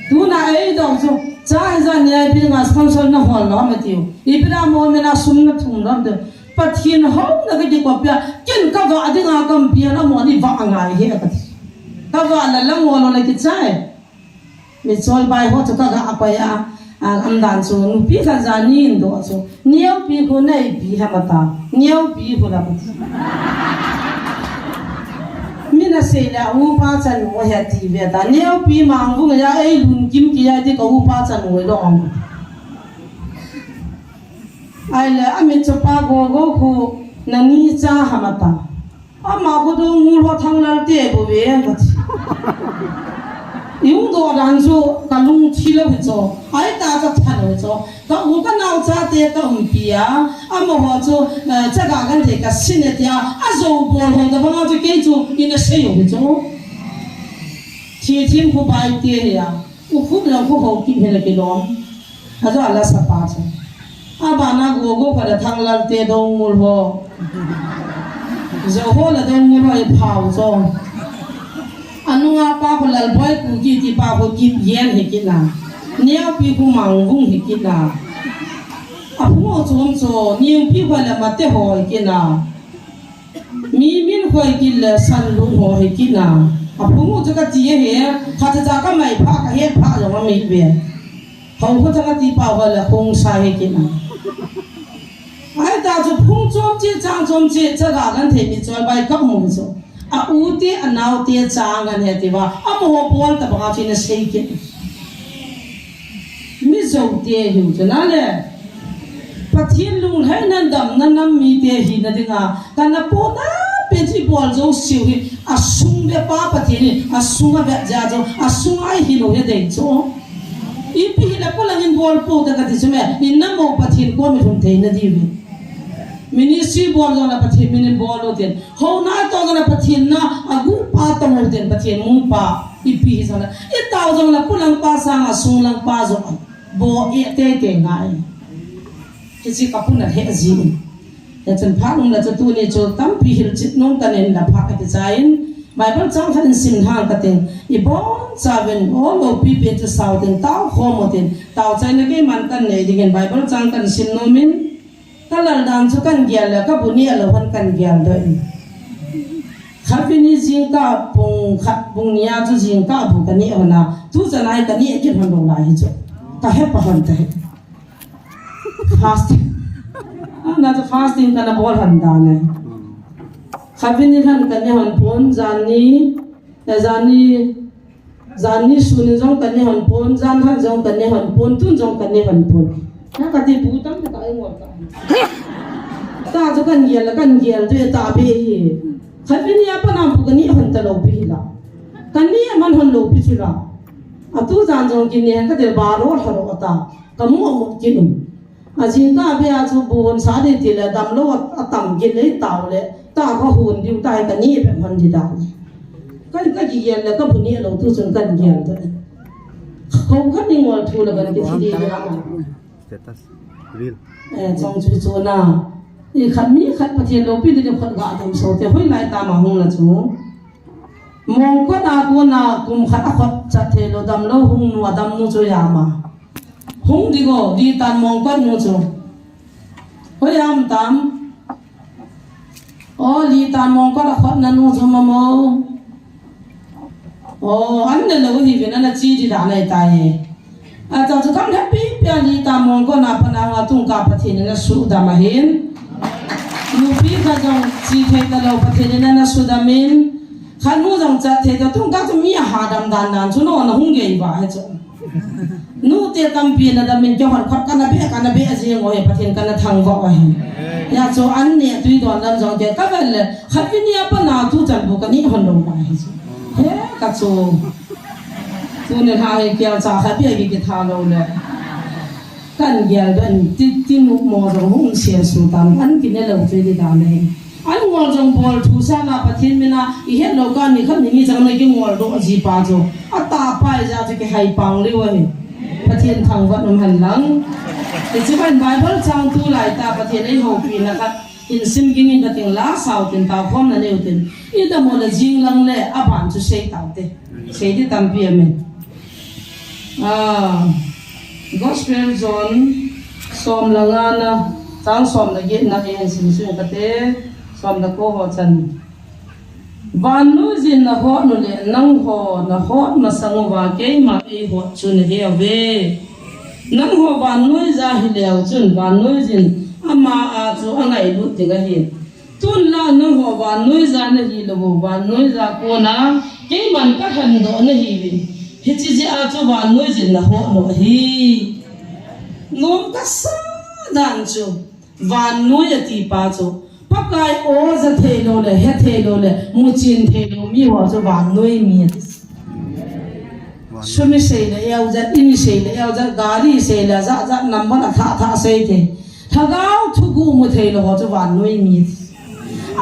tu na ei do zo cha za ne bi nga sponsor na hol no ma tiu ibra mo me na sum na thum ram de pathin ho na ga ji ko pya kin ka ga adi nga kam pi na mo ni va nga he ka ga la la mo lo la ki chai mi chol bai ho cha ka ga apa ya am dan chu nu pi sa za ni ndo chu niau pi ko nei pi ha ma ta niau pi ko la mina se la u pa chan mo ha ti ve ta niau pi mang bu ya ei lun kim ki ya ti ko u pa chan mo lo ong ai la amin cho pa go go khu na ni cha ha ma ta a ma ko do ngul ho thang lal te bo ve ka yung do dan zo ka lung thi lo cho ai ta ka than lo cho ka u ka nau cha te ka pia a mo ho cho cha ga gan te ka sin ne tia a zo bo ho da ba cho ke chu in a se yo cho chi chim khu bai te ya u khu lo khu ho ki he le ke lo a zo ala sa pa cha a ba na go go ka da thang lal te do ngul ho zo ho la do ngul ho e phao cho anu nga pa ko lal boy ku ki ti pa ko ki yen he ki na niao pi ku mang vung he ki na a hu chom cho niam pi ko la ma te ho ki na mi min ko ki la san lu ho he ki na a hu mo ka ti he kha cha ka mai pha ka he pha lo ma mi be hau ko cha ti pa ko la hong sa he ki na ai ta cho phung chom chi chang chom chi cha ga gan the mi chol bai ka mo so a uti anau ti chang an he ti wa a mo bol ta ba chi na sei ki mi zo te hu na le pathin lung hai nan dam nan nam mi te hi na dinga kan na po na pe chi bol zo siu hi a sung be pa pathin a sung a be ja zo a sung ai hi lo he de zo i pi hi la ko lang in bol po ta ka ti me in na mo pathin ko mi thun the na di wi ministry bol zo na pathin min bol lo ten ho na to na pathin na agu pa to mo ten pathin mu pa i pi hi zo na i taw zo na ko lang pa sa nga sung lang pa zo bo e te te ngai ki chi ka pun na he ji ya chen pha nung la cha tu ni cho tam pi hil chit non kan en la pha ka ti chain bible chang khan sin hang ka ten I bon chaven all of people to south and taw home ten taw chai na ke man kan nei ding bible chang kan sin no min kalal dan chu kan gyal la ka buni alo han kan gyal do khapini jing ka pung khat pung nia chu jing ka bu ka ni ona tu chanai ka ni ke han dong lai chu ka he pa han ta fasting na to fasting kana bol han da ne khavini han kan han pon zani zani sunin jong kan han pon zan han jong kan han pon tun jong kan han pon na ka ti putam ta ai ngor ka ta jo kan yel tu ta be hi khavini apa nam pu kan ni han ta lo bi la kan ni man han lo bi chu la atu zan jong kin ni ka de ba ro haro ta kamu mo kinum ajin ka be a chu bon sa de ti la dam lo atam kin le taw le ta ko hun diu tai ka ni be man di da ka gi yel la ka bu ni lo tu chung kan yel ta ko ka ni ngol thu la kan ti di la status reel chong chu chu na ni khat mi khat pathian lo pi de khat ga tam so te hoi lai ta ma hung la chu mong ko na ko na kum khat khat cha the lo dam lo hung nu dam nu chu ya ma hung di go di tan mong ko nu chu hoi am tam o li tan mong ko la khat na nu chu ma mo o an ne lo hi ve na chi di da lai ta ye a cha chu kam happy pya li tan mong ko na pa na wa tung ka pathian na su da ma hin nu pi ka jong chi the ta lo pathian na su da min khan nu jong cha the ta tung ka chu mi ha dam dan dan chu no na hung ge ba he chu nu te tam pi na da min jo han khat kana be a ji ngo he pathian kana thang wa wa he ya chu an ne tui don lam jong ke ka vel khat vi ni apa na tu chan bu ka ni hon lo ba he chu he ka chu tu ne ha he kya cha kha bi ge tha lo le kan gel dan ti nu mo jong hung sia su tam an ki ne lo tui di da ne an ngol jong bol thu sa na pathian mina I het lo ka ni khan ni jang na ki ngol do ji pa jo ata pa ja ji ke hai pang li wa he pathian thang wa nam han lang ti chi ban bible chang tu lai ta pathian ai ho pi na ka in sim ging in ka ting la sau tin ta khom na neu tin I da mo la jing lang le a ban chu sei ta te sei di tam pi amen gospel zone som langa na tang som la ge na ge sin su ka te som da ko ho chan van nu jin na ho nu le nang ho na ho ma sang wa ke ma e ho chun he ave nang ho van nu za hi le chun van nu jin ama a chu angai lu te ga hi tun la nang ho van nu za na hi lo van nu za ko na ke man ka han do na hi wi hi chi ji a chu van nu jin na ho no hi ngom ka sa dan chu van nu ya ti pa chu pakai o za the lo le he the lo le mu chin the lo mi wa chu van nu mi sumi sei le yau za ini sei le yau za gari sei le za number tha sei the thagao thu gu mu the lo chu van nu mi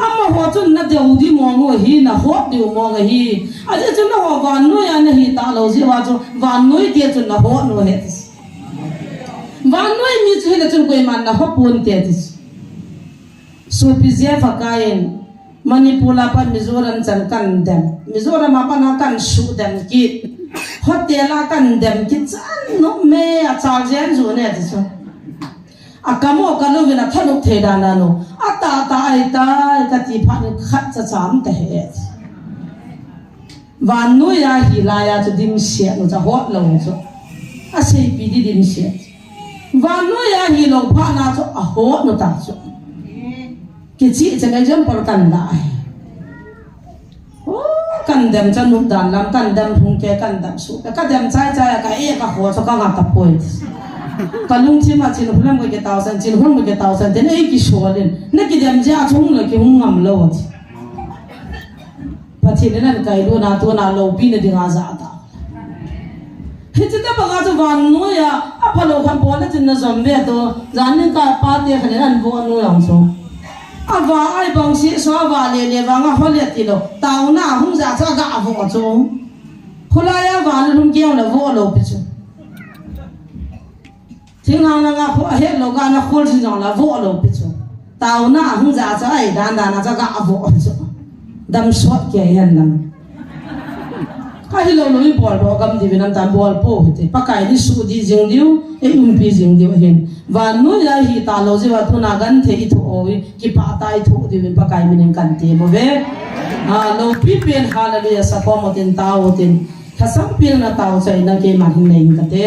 amma ho chu na de udi mo ngo hi na ho de mo nga hi a je chu na ho van nu ya na hi ta lo ji wa chu van nu de chu na ho no he van nu mi chu le chu ko man na ho pun te so pizia fakain manipula pa mizoram chan kan dem mizoram apa na kan su dem ki hotela kan dem ki chan no me a chal jen zu ne chu akamo kalo vina thanu theda na no ata ai ta ka ti pha ni khat cha cham te he van nu ya hi la ya chu dim sia no cha ho lo chu a sei pi di dim sia van nu ya hi lo pha na chu a ho no ta chu ki chi chang ai jam por kan da o kan dem chan nu dan lam kan dem thung ke kan dam su ka dem chai ka e ka ho cho ka nga ta poi kalung chi ma chin hulam ko ke tausan chin hum ko ke tausan den ei ki sholin na ki dem ja chung la ki hung ngam lo ti pathin na kai do na to na lo pi na dinga za ta he chi ta ba ga zo van nu ya a phalo khan bo na chin na zom be to zan ni ka pa te khan an bo nu yang so ava ai bang si so va le va nga ho le ti lo tau na hung za cha ga vo cho khula ya va lu ke la vo lo pi chu thing hang nga ho he lo ga na khol si jong la vo lo pi chu tau na hung za cha ai dan na cha ga vo chu dam so ke yan nam ka hi lo lui bol do gam di binam tam bol po te pakai ni su di jing diu e pi jing diu hen van nu ya hi ta lo ji wa tu na gan the I thu o ki pa tai thu di bin pakai min kan te mo ve a lo pi pen hallelujah sa ko mo tin ta o tin thasam pil na tau chai na ke man hin nei ka te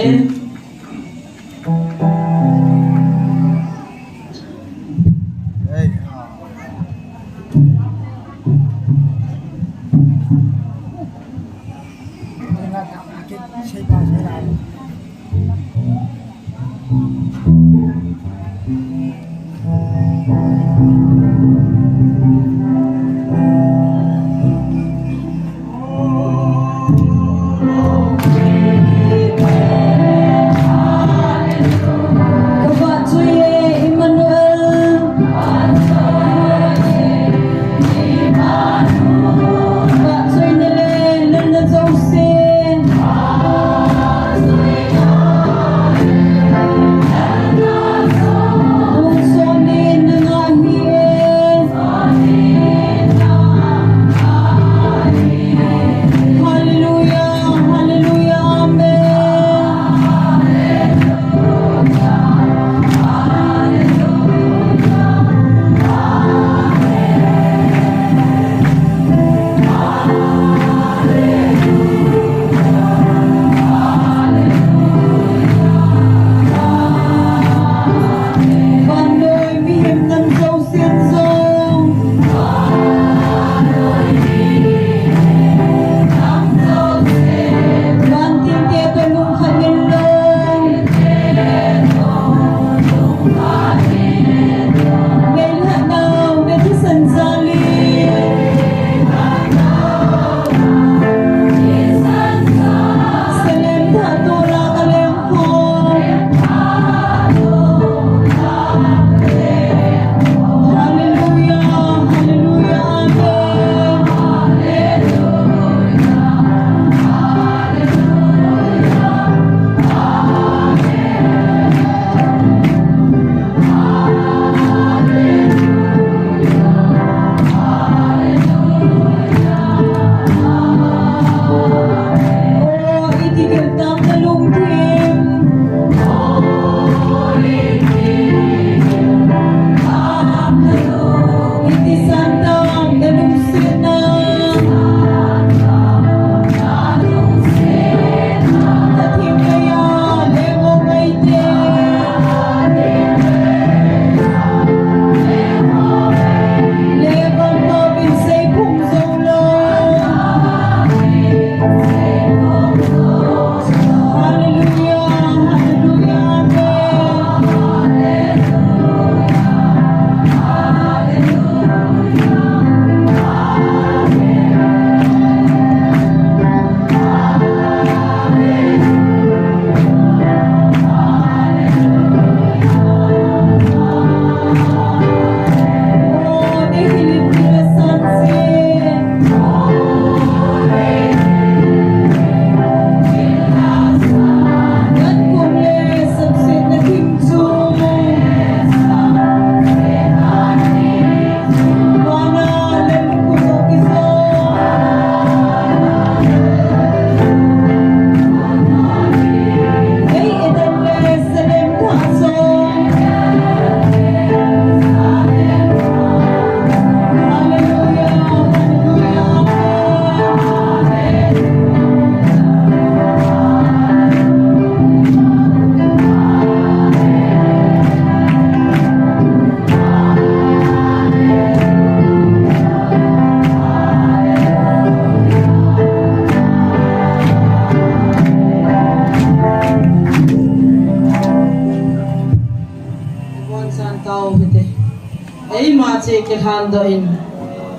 ke han do in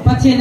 pathian